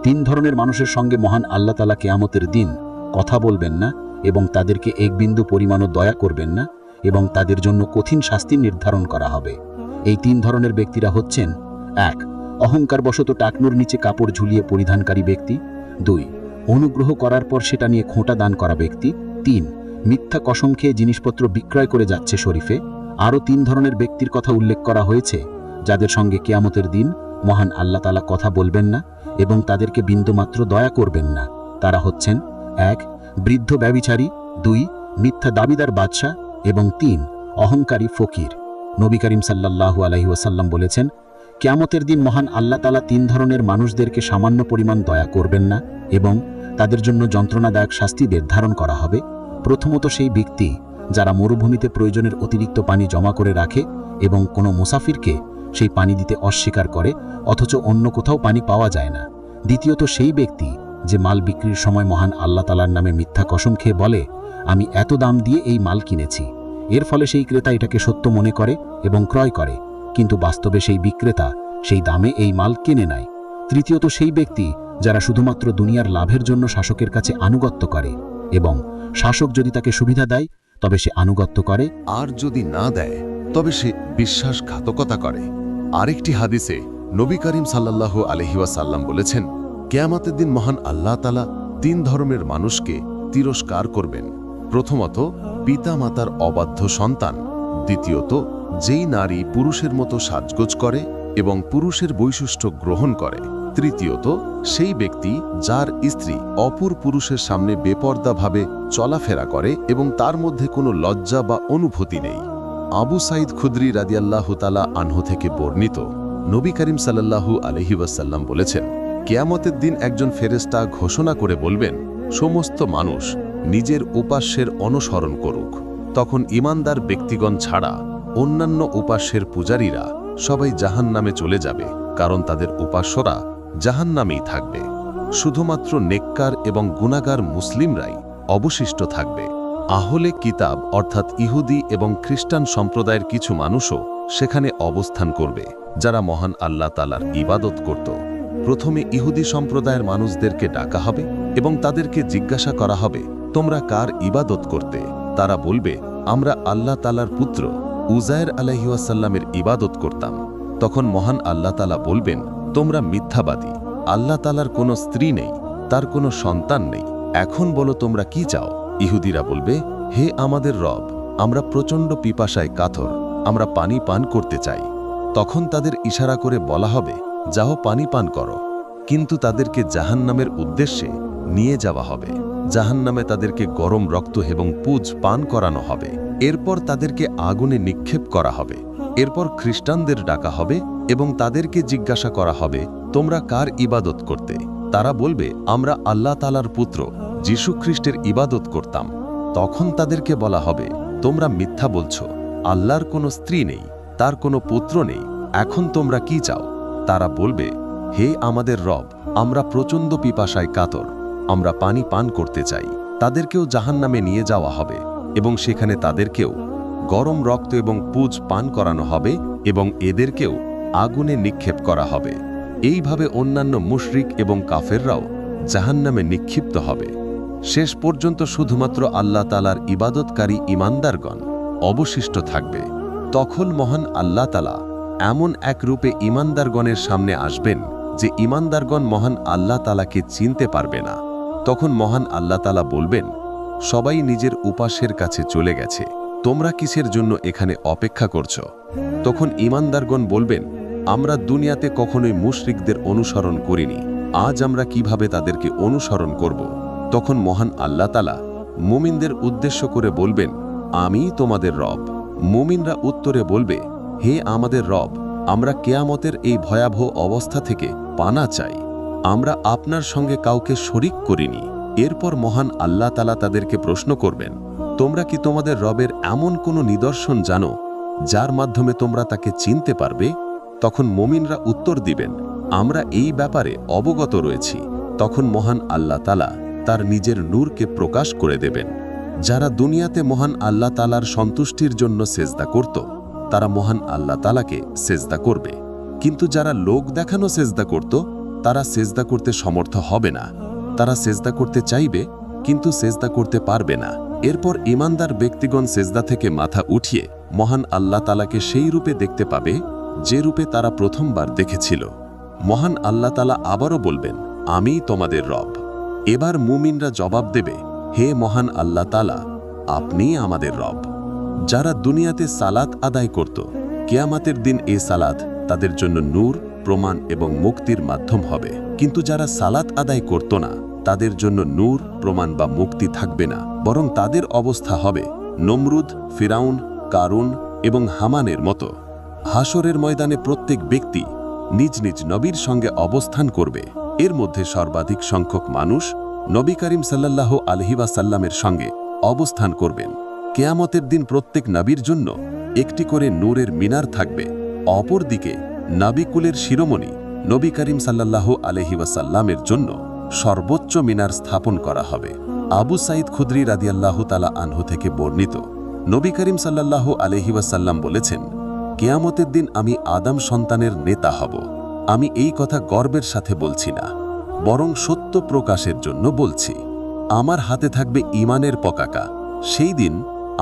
3 ধরনের মানুষের সঙ্গে মহান আল্লাহ তাআলা কিয়ামতের দিন কথা বলবেন না এবং তাদেরকে এক বিন্দু পরিমাণও দয়া করবেন না এবং তাদের জন্য কঠিন শাস্তি নির্ধারণ করা হবে। এই 3 ধরনের ব্যক্তিরা হচ্ছেন: 1. অহংকারবশত টাকনুর নিচে কাপড় ঝুলিয়ে পরিধানকারী ব্যক্তি। 2. অনুগ্রহ করার পর সেটা নিয়ে খোঁটা দান করা ব্যক্তি। 3. মিথ্যা কসম খেয়ে জিনিসপত্র বিক্রয় করে যাচ্ছে শরীফে। আরও 3 ধরনের ব্যক্তির কথা উল্লেখ করা হয়েছে: যাদের সঙ্গে কিয়ামতের দিন মহান আল্লাহ তাআলা কথা বলবেন না এবং তাদেরকে বিন্দুমাত্র দয়া করবেন না, তারা হচ্ছেন ১. বৃদ্ধ ব্যভিচারী, ২. মিথ্যা দাবিদার বাদশাহ এবং ৩. অহংকারী ফকির। নবী করিম সাল্লাল্লাহু আলাইহি ওয়াসাল্লাম বলেছেন, কিয়ামতের দিন মহান আল্লাহ তাআলা ৩ ধরনের মানুষদেরকে সামান্য পরিমাণ দয়া করবেন না এবং তাদের জন্য যন্ত্রণাদায়ক শাস্তি নির্ধারণ করা হবে। প্রথমত সেই ব্যক্তি যারা মরুভূমিতে প্রয়োজনের অতিরিক্ত পানি জমা করে রাখে এবং কোনো মুসাফিরকে সেই পানি দিতে অস্বীকার করে অথচ অন্য কোথাও পানি পাওয়া যায় না। দ্বিতীয়ত সেই ব্যক্তি যে মাল বিক্রির সময় মহান আল্লাহ তাআলার নামে মিথ্যা কসম খেয়ে বলে, আমি এত দাম দিয়ে এই মাল কিনেছি। এর ফলে সেই ক্রেতা এটাকে সত্য মনে করে এবং ক্রয় করে, কিন্তু বাস্তবে সেই বিক্রেতা সেই দামে এই মাল কিনে নেয়। তৃতীয়ত সেই ব্যক্তি যারা শুধুমাত্র দুনিয়ার লাভের জন্য শাসকের কাছে আনুগত্য করে এবং শাসক যদি তাকে সুবিধা দেয় তবে সে আনুগত্য করে, আর যদি না দেয় তবে সে বিশ্বাসঘাতকতা করে। আরেকটি হাদিসে নবী করিম সাল্লাল্লাহু আলাইহি ওয়াসাল্লাম বলেছেন, কিয়ামতের দিন মহান আল্লাহ তাআলা ৩ ধর্মের মানুষকে তিরস্কার করবেন। প্রথমত, পিতা মাতার অবাধ্য সন্তান। দ্বিতীয়ত, যেই নারী পুরুষের মতো সাজগোজ করে এবং পুরুষের বৈশিষ্ট্য গ্রহণ করে। তৃতীয়ত, সেই ব্যক্তি যার স্ত্রী অপর পুরুষের সামনে বেপর্দাভাবে চলাফেরা করে এবং তার মধ্যে কোনো লজ্জা বা অনুভূতি নেই। আবু সাঈদ খুদরি রাদিয়াল্লাহু তাআলা আনহু থেকে বর্ণিত, নবী করিম সাল্লাল্লাহু আলাইহি ওয়াসাল্লাম বলেছেন, কিয়ামতের দিন একজন ফেরেশতা ঘোষণা করে বলবেন, সমস্ত মানুষ নিজের উপাস্যের অনুসরণ করুক। তখন ঈমানদার ব্যক্তিগণ ছাড়া অন্যান্য উপাস্যের পূজারীরা সবাই জাহান্নামে চলে যাবে, কারণ তাদের উপাস্যরা জাহান্নামেই থাকবে। শুধুমাত্র নেককার এবং গুনাহগার মুসলিমরাই অবশিষ্ট থাকবে। আহলে কিতাব অর্থাৎ ইহুদি এবং খ্রিস্টান সম্প্রদায়ের কিছু মানুষও সেখানে অবস্থান করবে, যারা মহান আল্লাহ তাআলার ইবাদত করত। প্রথমে ইহুদি সম্প্রদায়ের মানুষদেরকে ডাকা হবে এবং তাদেরকে জিজ্ঞাসা করা হবে, তোমরা কার ইবাদত করতে? তারা বলবে, আমরা আল্লাহ তাআলার পুত্র উজায়ের আলাইহিস সালামের ইবাদত করতাম। তখন মহান আল্লাহ তাআলা বলবেন, তোমরা মিথ্যাবাদী, আল্লাহ তাআলার কোনো স্ত্রী নেই, তার কোনো সন্তান নেই। এখন বলো তোমরা কি চাও? ইহুদিরা বলবে, হে আমাদের রব, আমরা প্রচণ্ড পিপাসায় কাতর, আমরা পানি পান করতে চাই। তখন তাদের ইশারা করে বলা হবে, যাও পানি পান করো। কিন্তু তাদেরকে জাহান্নামের উদ্দেশ্যে নিয়ে যাওয়া হবে। জাহান্নামে তাদেরকে গরম রক্ত এবং পুজ পান করানো হবে। এরপর তাদেরকে আগুনে নিক্ষেপ করা হবে। এরপর খ্রিস্টানদের ডাকা হবে এবং তাদেরকে জিজ্ঞাসা করা হবে, তোমরা কার ইবাদত করতে? তারা বলবে, আমরা আল্লাহ তাআলার পুত্র যীশু খ্রিস্টের ইবাদত করতাম। তখন তাদেরকে বলা হবে, তোমরা মিথ্যা বলছো, আল্লাহর কোনো স্ত্রী নেই, তার কোনো পুত্র নেই। এখন তোমরা কি চাও? তারা বলবে, হে আমাদের রব, আমরা প্রচণ্ড পিপাসায় কাতর, আমরা পানি পান করতে চাই। তাদেরকেও জাহান্নামে নিয়ে যাওয়া হবে এবং সেখানে তাদেরকেও গরম রক্ত এবং পুজ পান করানো হবে এবং এদেরকেও আগুনে নিক্ষেপ করা হবে। এইভাবে অন্যান্য মুশরিক এবং কাফেররাও জাহান্নামে নিক্ষিপ্ত হবে। শেষ পর্যন্ত শুধুমাত্র আল্লাহ তাআলার ইবাদতকারী ঈমানদারগণ অবশিষ্ট থাকবে। তখন মহান আল্লাহ তাআলা এমন এক রূপে ঈমানদারগণের সামনে আসবেন যে ঈমানদারগণ মহান আল্লাহ তাআলাকে চিনতে পারবে না। তখন মহান আল্লাহ তাআলা বলবেন, সবাই নিজের উপাস্যের কাছে চলে গেছে, তোমরা কিসের জন্য এখানে অপেক্ষা করছো? তখন ঈমানদারগণ বলবেন, আমরা দুনিয়াতে কখনোই মুশরিকদের অনুসরণ করিনি, আজ আমরা কিভাবে তাদেরকে অনুসরণ করব? তখন মহান আল্লাহ তাআলা মুমিনদের উদ্দেশ্য করে বলবেন, আমি তোমাদের রব। মুমিনরা উত্তরে বলবে, হে আমাদের রব, আমরা কিয়ামতের এই ভয়াবহ অবস্থা থেকে পানা চাই, আমরা আপনার সঙ্গে কাউকে শরিক করিনি। এরপর মহান আল্লাহ তাআলা তাদেরকে প্রশ্ন করবেন, তোমরা কি তোমাদের রবের এমন কোনো নিদর্শন জানো যার মাধ্যমে তোমরা তাকে চিনতে পারবে? তখন মুমিনরা উত্তর দিবেন, আমরা এই ব্যাপারে অবগত রয়েছি। তখন মহান আল্লাহ তাআলা তার নিজের নূরকে প্রকাশ করে দেবেন। যারা দুনিয়াতে মহান আল্লাহ তাআলার সন্তুষ্টির জন্য সেজদা করত, তারা মহান আল্লাহ তাআলাকে সেজদা করবে। কিন্তু যারা লোক দেখানো সেজদা করত, তারা সেজদা করতে সমর্থ হবে না। তারা সেজদা করতে চাইবে কিন্তু সেজদা করতে পারবে না। এরপর ঈমানদার ব্যক্তিগণ সেজদা থেকে মাথা উঠিয়ে মহান আল্লাহ তাআলাকে সেই রূপে দেখতে পাবে যে রূপে তারা প্রথমবার দেখেছিল। মহান আল্লাহ তাআলা আবারও বলবেন, আমি তোমাদের রব। এবার মুমিনরা জবাব দেবে, হে মহান আল্লাহ তাআলা, আপনি আমাদের রব। যারা দুনিয়াতে সালাত আদায় করত, কিয়ামতের দিন এ সালাত তাদের জন্য নূর, প্রমাণ এবং মুক্তির মাধ্যম হবে। কিন্তু যারা সালাত আদায় করত না, তাদের জন্য নূর, প্রমাণ বা মুক্তি থাকবে না, বরং তাদের অবস্থা হবে নমরুদ, ফিরাউন, কারুন এবং হামানের মতো। হাসরের ময়দানে প্রত্যেক ব্যক্তি নিজ নিজ নবীর সঙ্গে অবস্থান করবে। এর মধ্যে সর্বাধিক সংখ্যক মানুষ নবী করিম সাল্লাল্লাহু আলাইহি ওয়াসাল্লামের সঙ্গে অবস্থান করবেন। কেয়ামতের দিন প্রত্যেক নবীর জন্য একটি করে নূরের মিনার থাকবে। অপরদিকে নবীকুলের শিরোমণি নবী করিম সাল্লাল্লাহু আলাইহি ওয়াসাল্লামের জন্য সর্বোচ্চ মিনার স্থাপন করা হবে। আবু সাঈদ খুদরি রাদিয়াল্লাহু তাআলা আনহু থেকে বর্ণিত, নবী করিম সাল্লাল্লাহু আলাইহি ওয়াসাল্লাম বলেছেন, কিয়ামতের দিন আমি আদম সন্তানের নেতা হব। আমি এই কথা গর্বের সাথে বলছি না, বরং সত্য প্রকাশের জন্য বলছি। আমার হাতে থাকবে ঈমানের পতাকা। সেই দিন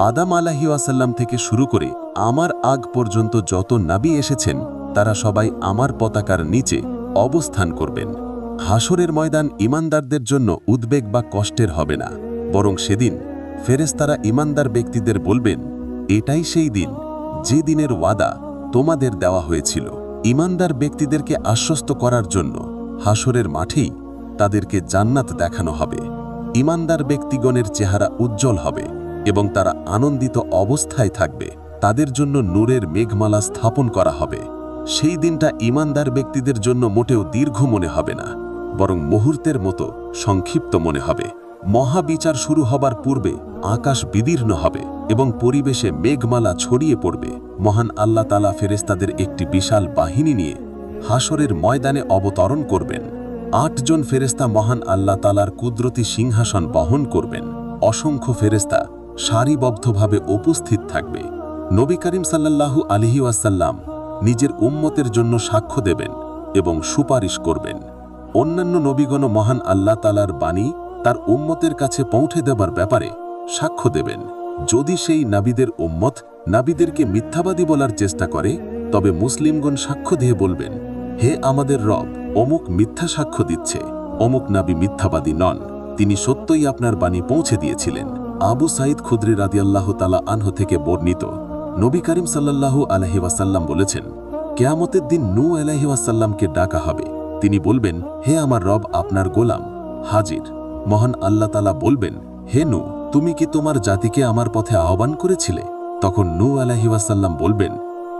আদম আলাইহিস সালাম থেকে শুরু করে আমার আগ পর্যন্ত যত নবী এসেছেন, তারা সবাই আমার পতাকার নিচে অবস্থান করবেন। হাসরের ময়দান ঈমানদারদের জন্য উদ্বেগ বা কষ্টের হবে না, বরং সেদিন ফেরেশতারা ঈমানদার ব্যক্তিদের বলবেন, এটাই সেই দিন যে দিনের ওয়াদা তোমাদের দেওয়া হয়েছিল। ঈমানদার ব্যক্তিদেরকে আশ্বস্ত করার জন্য হাসরের মাঠেই তাদেরকে জান্নাত দেখানো হবে। ঈমানদার ব্যক্তিগণের চেহারা উজ্জ্বল হবে এবং তারা আনন্দিত অবস্থায় থাকবে। তাদের জন্য নূরের মেঘমালা স্থাপন করা হবে। সেই দিনটা ঈমানদার ব্যক্তিদের জন্য মোটেও দীর্ঘ মনে হবে না, বরং মুহূর্তের মতো সংক্ষিপ্ত মনে হবে। মহাবিচার শুরু হবার পূর্বে আকাশ বিদীর্ণ হবে এবং পরিবেশে মেঘমালা ছড়িয়ে পড়বে। মহান আল্লাহ তাআলা ফেরেশতাদের একটি বিশাল বাহিনী নিয়ে হাসরের ময়দানে অবতরণ করবেন। ৮ জন ফেরেশতা মহান আল্লাহ তাআলার কুদরতি সিংহাসন বহন করবেন। অসংখ্য ফেরেশতা সারিবদ্ধভাবে উপস্থিত থাকবে। নবী করিম সাল্লাল্লাহু আলাইহি ওয়াসাল্লাম নিজের উম্মতের জন্য সাক্ষ্য দেবেন এবং সুপারিশ করবেন। অন্যান্য নবীগণ মহান আল্লাহ তাআলার বাণী তার উম্মতের কাছে পৌঁছে দেবার ব্যাপারে সাক্ষ্য দেবেন। যদি সেই নাবিদের উম্মত নাবিদেরকে মিথ্যাবাদী বলার চেষ্টা করে, তবে মুসলিমগণ সাক্ষ্য দিয়ে বলবেন, হে আমাদের রব, অমুক মিথ্যা সাক্ষ্য দিচ্ছে। অমুক নাবী মিথ্যাবাদী নন, তিনি সত্যই আপনার বাণী পৌঁছে দিয়েছিলেন। আবু সাঈদ খুদরি রাদিয়াল্লাহু তাআলা আনহু থেকে বর্ণিত, নবী করিম সাল্লাল্লাহু আলাইহি ওয়াসাল্লাম বলেছেন, কিয়ামতের দিন নূহ আলাইহিস সালামকে ডাকা হবে। তিনি বলবেন, হে আমার রব, আপনার গোলাম হাজির। মহান আল্লাহ তাআলা বলবেন, হে নূহ, তুমি কি তোমার জাতিকে আমার পথে আহ্বান করেছিলে? তখন নূহ আলাইহিস সালাম বলবেন,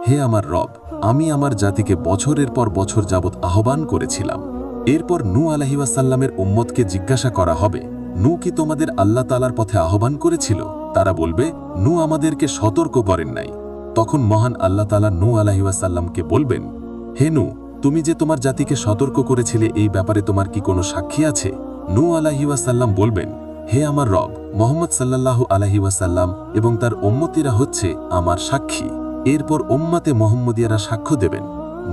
হে আমার রব, আমি আমার জাতিকে বছরের পর বছর যাবৎ আহ্বান করেছিলাম। এরপর নূহ আলাইহিস সালামের উম্মতকে জিজ্ঞাসা করা হবে, নূহ কি তোমাদের আল্লাহ তাআলার পথে আহ্বান করেছিল? তারা বলবে, নূহ আমাদেরকে সতর্ক করেন নাই। তখন মহান আল্লাহ তাআলা নূহ আলাইহিস সালামকে বলবেন, হে নূহ, তুমি যে তোমার জাতিকে সতর্ক করেছিলে, এই ব্যাপারে তোমার কি কোনো সাক্ষী আছে? নূহ আলাইহিস সালাম বলবেন, হে আমার রব, মুহাম্মদ সাল্লাল্লাহু আলাইহি ওয়াসাল্লাম এবং তার উম্মতিরা হচ্ছে আমার সাক্ষী। এরপর উম্মতে মুহাম্মদিয়ারা সাক্ষ্য দেবেন,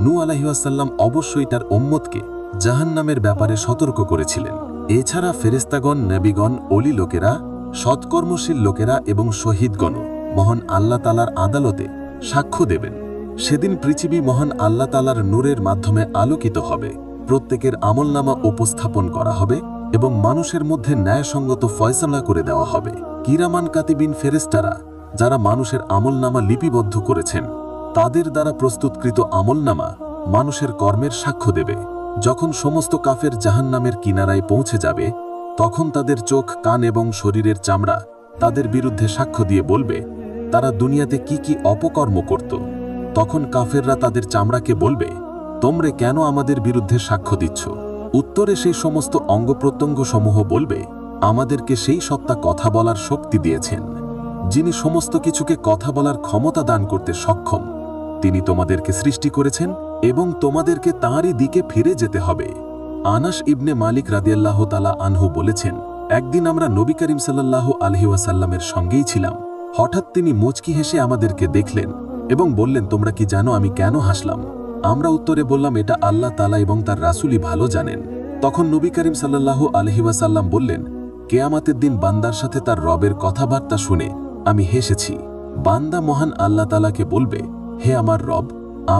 নূহ আলাইহিস সালাম অবশ্যই তার উম্মতকে জাহান্নামের ব্যাপারে সতর্ক করেছিলেন। এছাড়া ফেরেশতাগণ, নবীগণ, ওলি লোকেরা, সৎকর্মশীল লোকেরা এবং শহীদগণও মহান আল্লাহ তাআলার আদালতে সাক্ষ্য দেবেন। সেদিন পৃথিবী মহান আল্লাহ তাআলার নূরের মাধ্যমে আলোকিত হবে। প্রত্যেকের আমলনামা উপস্থাপন করা হবে এবং মানুষের মধ্যে ন্যায়সঙ্গত ফয়সালা করে দেওয়া হবে। কিরামান কাতিবিন ফেরেশতারা যারা মানুষের আমলনামা লিপিবদ্ধ করেছেন, তাদের দ্বারা প্রস্তুতকৃত আমলনামা মানুষের কর্মের সাক্ষ্য দেবে। যখন সমস্ত কাফের জাহান্নামের কিনারায় পৌঁছে যাবে, তখন তাদের চোখ, কান এবং শরীরের চামড়া তাদের বিরুদ্ধে সাক্ষ্য দিয়ে বলবে, তারা দুনিয়াতে কি কি অপকর্ম করত। তখন কাফেররা তাদের চামড়াকে বলবে, তোমরা কেন আমাদের বিরুদ্ধে সাক্ষ্য দিচ্ছ? উত্তরে সেই সমস্ত অঙ্গপ্রত্যঙ্গ সমূহ বলবে, আমাদেরকে সেই সত্তা কথা বলার শক্তি দিয়েছেন, যিনি সমস্ত কিছুকে কথা বলার ক্ষমতা দান করতে সক্ষম। তিনি তোমাদেরকে সৃষ্টি করেছেন এবং তোমাদেরকে তাঁরই দিকে ফিরে যেতে হবে। আনাস ইবনে মালিক রাদিয়াল্লাহু তাআলা আনহু বলেছেন, একদিন আমরা নবী করিম সাল্লাল্লাহু আলাইহি ওয়াসাল্লামের সঙ্গেই ছিলাম। হঠাৎ তিনি মুচকি হেসে আমাদেরকে দেখলেন এবং বললেন, তোমরা কি জানো আমি কেন হাসলাম? আমরা উত্তরে বললাম, এটা আল্লাহ তাআলা এবং তার রাসূলই ভালো জানেন। তখন নবী করিম সাল্লাল্লাহু আলাইহি ওয়াসাল্লাম বললেন, কিয়ামতের দিন বান্দার সাথে তার রবের কথাবার্তা শুনে আমি হেসেছি। বান্দা মহান আল্লাহ তাআলাকে বলবে, হে আমার রব,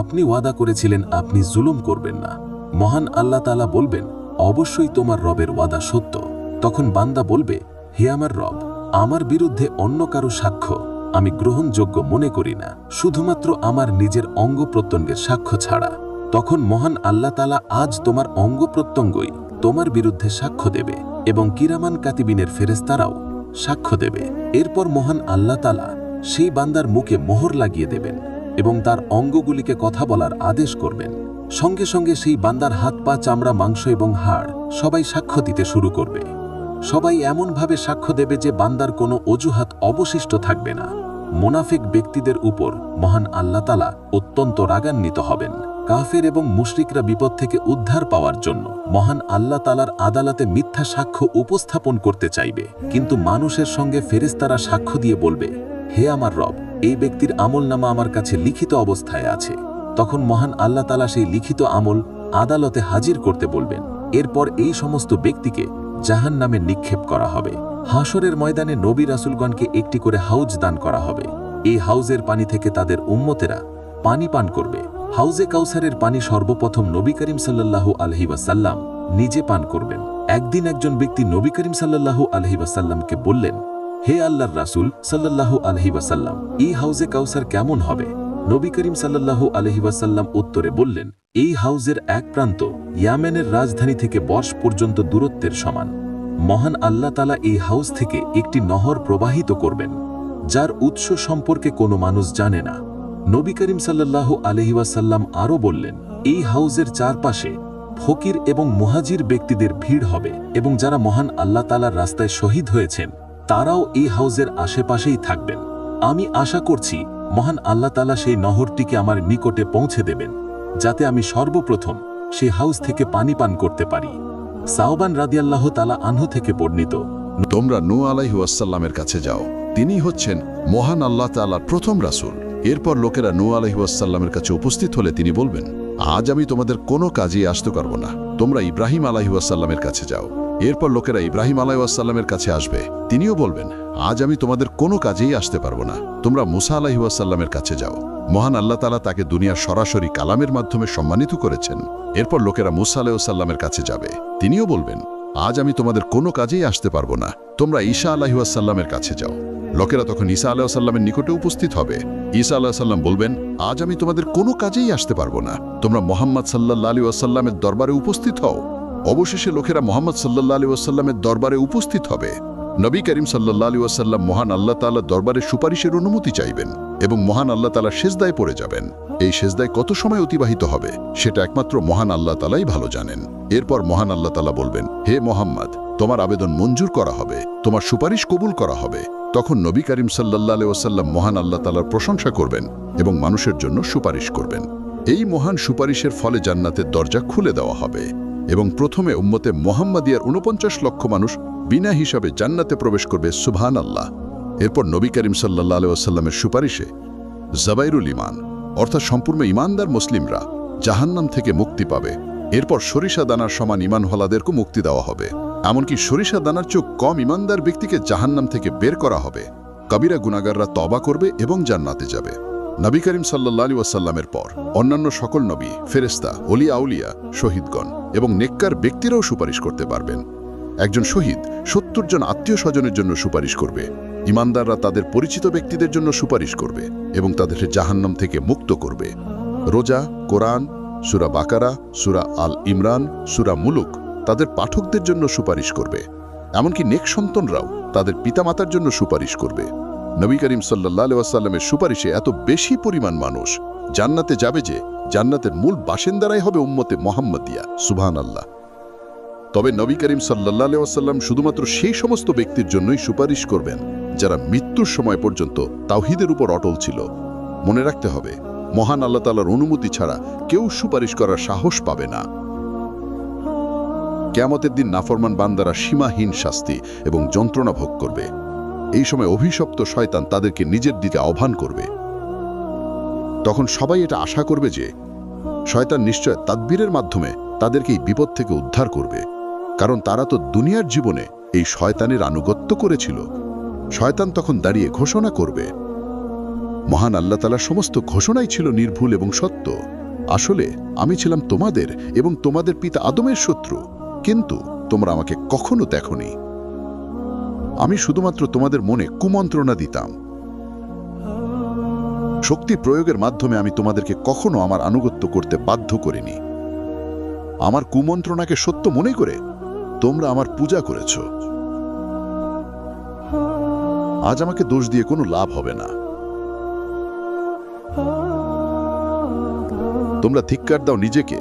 আপনি ওয়াদা করেছিলেন আপনি জুলুম করবেন না। মহান আল্লাহ তাআলা বলবেন, অবশ্যই তোমার রবের ওয়াদা সত্য। তখন বান্দা বলবে, হে আমার রব, আমার বিরুদ্ধে অন্য কারো সাক্ষ্য আমি গ্রহণযোগ্য মনে করি না, শুধুমাত্র আমার নিজের অঙ্গ প্রত্যঙ্গের সাক্ষ্য ছাড়া। তখন মহান আল্লাহ তাআলা আজ তোমার অঙ্গ প্রত্যঙ্গই তোমার বিরুদ্ধে সাক্ষ্য দেবে এবং কিরামান কাতিবিনের ফেরেশতারাও সাক্ষ্য দেবে। এরপর মহান আল্লাহ তাআলা সেই বান্দার মুখে মোহর লাগিয়ে দেবেন এবং তার অঙ্গগুলিকে কথা বলার আদেশ করবেন। সঙ্গে সঙ্গে সেই বান্দার হাত পা, চামড়া, মাংস এবং হাড় সবাই সাক্ষ্য দিতে শুরু করবে। সবাই এমনভাবে সাক্ষ্য দেবে যে বান্দার কোনো অজুহাত অবশিষ্ট থাকবে না। মুনাফিক ব্যক্তিদের উপর মহান আল্লাহ তাআলা অত্যন্ত রাগান্বিত হবেন। কাফের এবং মুশরিকরা বিপদ থেকে উদ্ধার পাওয়ার জন্য মহান আল্লাহ তাআলার আদালতে মিথ্যা সাক্ষ্য উপস্থাপন করতে চাইবে, কিন্তু মানুষের সঙ্গে ফেরেশতারা সাক্ষ্য দিয়ে বলবে, হে আমার রব, এই ব্যক্তির আমলনামা আমার কাছে লিখিত অবস্থায় আছে। তখন মহান আল্লাহ তাআলা সেই লিখিত আমল আদালতে হাজির করতে বলবেন। এরপর এই সমস্ত ব্যক্তিকে জাহান্নামে নিক্ষেপ করা হবে। হাসরের ময়দানে নবী রাসূলগণকে একটি করে হাউজ দান করা হবে। এই হাউজের পানি থেকে তাদের উম্মতেরা পানি পান করবে। হাউজে কাউসারের পানি সর্বপ্রথম নবী করিম সাল্লাল্লাহু আলাইহি ওয়াসাল্লাম নিজে পান করবেন। একদিন একজন ব্যক্তি নবী করিম সাল্লাল্লাহু আলাইহি ওয়াসাল্লামকে বললেন, হে আল্লাহর রাসূল সাল্লাল্লাহু আলাইহি ওয়াসাল্লাম, এই হাউজে কাউসার কেমন হবে? নবী করিম সাল্লাল্লাহু আলাইহি ওয়াসাল্লাম উত্তরে বললেন, এই হাউজের এক প্রান্ত ইয়ামেনের রাজধানী থেকে বর্ষ পর্যন্ত দূরত্বের সমান। মহান আল্লাহ তাআলা এই হাউজ থেকে একটি নহর প্রবাহিত করবেন, যার উৎস সম্পর্কে কোনো মানুষ জানে না। নবী করিম সাল্লাল্লাহু আলাইহি ওয়াসাল্লাম আরও বললেন, এই হাউজের চারপাশে ফকির এবং মুহাজির ব্যক্তিদের ভিড় হবে এবং যারা মহান আল্লাহ তাআলার রাস্তায় শহীদ হয়েছেন তারাও এই হাউজের আশেপাশেই থাকবেন। আমি আশা করছি মহান আল্লাহ তাআলা সেই নহরটিকে আমার নিকটে পৌঁছে দেবেন, যাতে আমি সর্বপ্রথম সেই হাউজ থেকে পানি পান করতে পারি। সাওবান রাদিয়াল্লাহু তাআলা আনহু থেকে বর্ণিত, তোমরা নূহ আলাইহি ওয়াসাল্লামের কাছে যাও, তিনি হচ্ছেন মহান আল্লাহ তাআলার প্রথম রাসূল। এরপর লোকেরা নূহ আলাইহি ওয়াসাল্লামের কাছে উপস্থিত হলে তিনি বলবেন, আজ আমি তোমাদের কোনো কাজেই আসতে পারব না, তোমরা ইব্রাহিম আলাইহি ওয়াসাল্লামের কাছে যাও। এরপর লোকেরা ইব্রাহিম আলাইহি ওয়াসাল্লামের কাছে আসবে, তিনিও বলবেন, আজ আমি তোমাদের কোনো কাজেই আসতে পারব না, তোমরা মুসা আলাইহি ওয়াসাল্লামের কাছে যাও। মহান আল্লাহ তাআলা তাকে দুনিয়ার সরাসরি কালামের মাধ্যমে সম্মানিত করেছেন। এরপর লোকেরা মুসা আলাইহিস সালামের কাছে যাবে, তিনিও বলবেন, আজ আমি তোমাদের কোনো কাজেই আসতে পারবো না, তোমরা ঈসা আলাইহিস সালামের কাছে যাও। লোকেরা তখন ঈসা আলাইহিস সালামের নিকটে উপস্থিত হবে। ঈসা আলাইহিস সালাম বলবেন, আজ আমি তোমাদের কোনো কাজেই আসতে পারবো না, তোমরা মুহাম্মদ সাল্লাল্লাহু আলাইহি ওয়াসাল্লামের দরবারে উপস্থিত হও। অবশেষে লোকেরা মুহাম্মদ সাল্লাল্লাহু আলাইহি ওয়াসাল্লামের দরবারে উপস্থিত হবে। নবী করিম সাল্লাল্লাহু আলাইহি ওয়াসাল্লাম মহান আল্লাহ তাআলার দরবারে সুপারিশের অনুমতি চাইবেন এবং মহান আল্লাহ তাআলা সেজদায় পড়ে যাবেন। এই সেজদায় কত সময় অতিবাহিত হবে সেটা একমাত্র মহান আল্লাহ তাআলাই ভালো জানেন। এরপর মহান আল্লাহ তাআলা বলবেন, হে মুহাম্মদ, তোমার আবেদন মঞ্জুর করা হবে, তোমার সুপারিশ কবুল করা হবে। তখন নবী করিম সাল্লাল্লাহু আলাইহি ওয়াসাল্লাম মহান আল্লাহ তাআলার প্রশংসা করবেন এবং মানুষের জন্য সুপারিশ করবেন। এই মহান সুপারিশের ফলে জান্নাতের দরজা খুলে দেওয়া হবে এবং প্রথমে উম্মতে মুহাম্মাদিয়ার ৪৯ লক্ষ মানুষ বিনা হিসাবে জান্নাতে প্রবেশ করবে, সুবহানাল্লাহ। এরপর নবী করিম সাল্লাল্লাহু আলাইহি ওয়াসাল্লামের সুপারিশে জাবাইরুল ঈমান অর্থাৎ সম্পূর্ণ ঈমানদার মুসলিমরা জাহান্নাম থেকে মুক্তি পাবে। এরপর সরিষা দানার সমান ঈমানওয়ালাদেরকে মুক্তি দেওয়া হবে। এমনকি সরিষা দানার চেয়ে কম ঈমানদার ব্যক্তিকে জাহান্নাম থেকে বের করা হবে। কবিরা গুনাহগাররা তওবা করবে এবং জান্নাতে যাবে। নবী করিম সাল্লাল্লাহু আলাইহি ওয়াসাল্লামের পর অন্যান্য সকল নবী, ফেরেশতা, ওলিয়া আউলিয়া, শহীদগণ এবং নেককার ব্যক্তিরাও সুপারিশ করতে পারবেন। একজন শহীদ ৭০ জন আত্মীয় স্বজনের জন্য সুপারিশ করবে। ঈমানদাররা তাদের পরিচিত ব্যক্তিদের জন্য সুপারিশ করবে এবং তাদের জাহান্নাম থেকে মুক্ত করবে। রোজা, কোরআন, সূরা বাকারা, সূরা আল ইমরান, সূরা মুলুক তাদের পাঠকদের জন্য সুপারিশ করবে। এমনকি নেক সন্তানরাও তাদের পিতামাতার জন্য সুপারিশ করবে। নবী করিম সাল্লাল্লাহু আলাইহি ওয়াসাল্লামের সুপারিশে এত বেশি পরিমাণ মানুষ জান্নাতে যাবে যে জান্নাতের মূল বাসিন্দারাই হবে উম্মতে মুহাম্মাদিয়া, সুবহানাল্লাহ। তবে নবী করিম সাল্লাল্লাহু আলাইহি ওয়াসাল্লাম শুধুমাত্র সেই সমস্ত ব্যক্তির জন্যই সুপারিশ করবেন যারা মৃত্যুর সময় পর্যন্ত তাওহীদের উপর অটল ছিল। মনে রাখতে হবে, মহান আল্লাহ তাআলার অনুমতি ছাড়া কেউ সুপারিশ করার সাহস পাবে না। কিয়ামতের দিন নাফরমান বান্দারা সীমাহীন শাস্তি এবং যন্ত্রণা ভোগ করবে। এই সময় অভিশপ্ত শয়তান তাদেরকে নিজের দিকে আহ্বান করবে। তখন সবাই এটা আশা করবে যে শয়তান নিশ্চয় তাদবীরের মাধ্যমে তাদেরকে এই বিপদ থেকে উদ্ধার করবে, কারণ তারা তো দুনিয়ার জীবনে এই শয়তানের আনুগত্য করেছিল। শয়তান তখন দাঁড়িয়ে ঘোষণা করবে, মহান আল্লাহ তাআলার সমস্ত ঘোষণাই ছিল নির্ভুল এবং সত্য। আসলে আমি ছিলাম তোমাদের এবং তোমাদের পিতা আদমের শত্রু, কিন্তু তোমরা আমাকে কখনো দেখোনি। আমি শুধুমাত্র তোমাদের মনে কুমন্ত্রণা দিতাম। শক্তি প্রয়োগের মাধ্যমে আমি তোমাদেরকে কখনো আমার আনুগত্য করতে বাধ্য করিনি। আমার কুমন্ত্রণাকে সত্য মনে করে তোমরা আমার পূজা করেছ। আজ আমাকে দোষ দিয়ে কোনো লাভ হবে না। তোমরা ধিক্কার দাও নিজেকে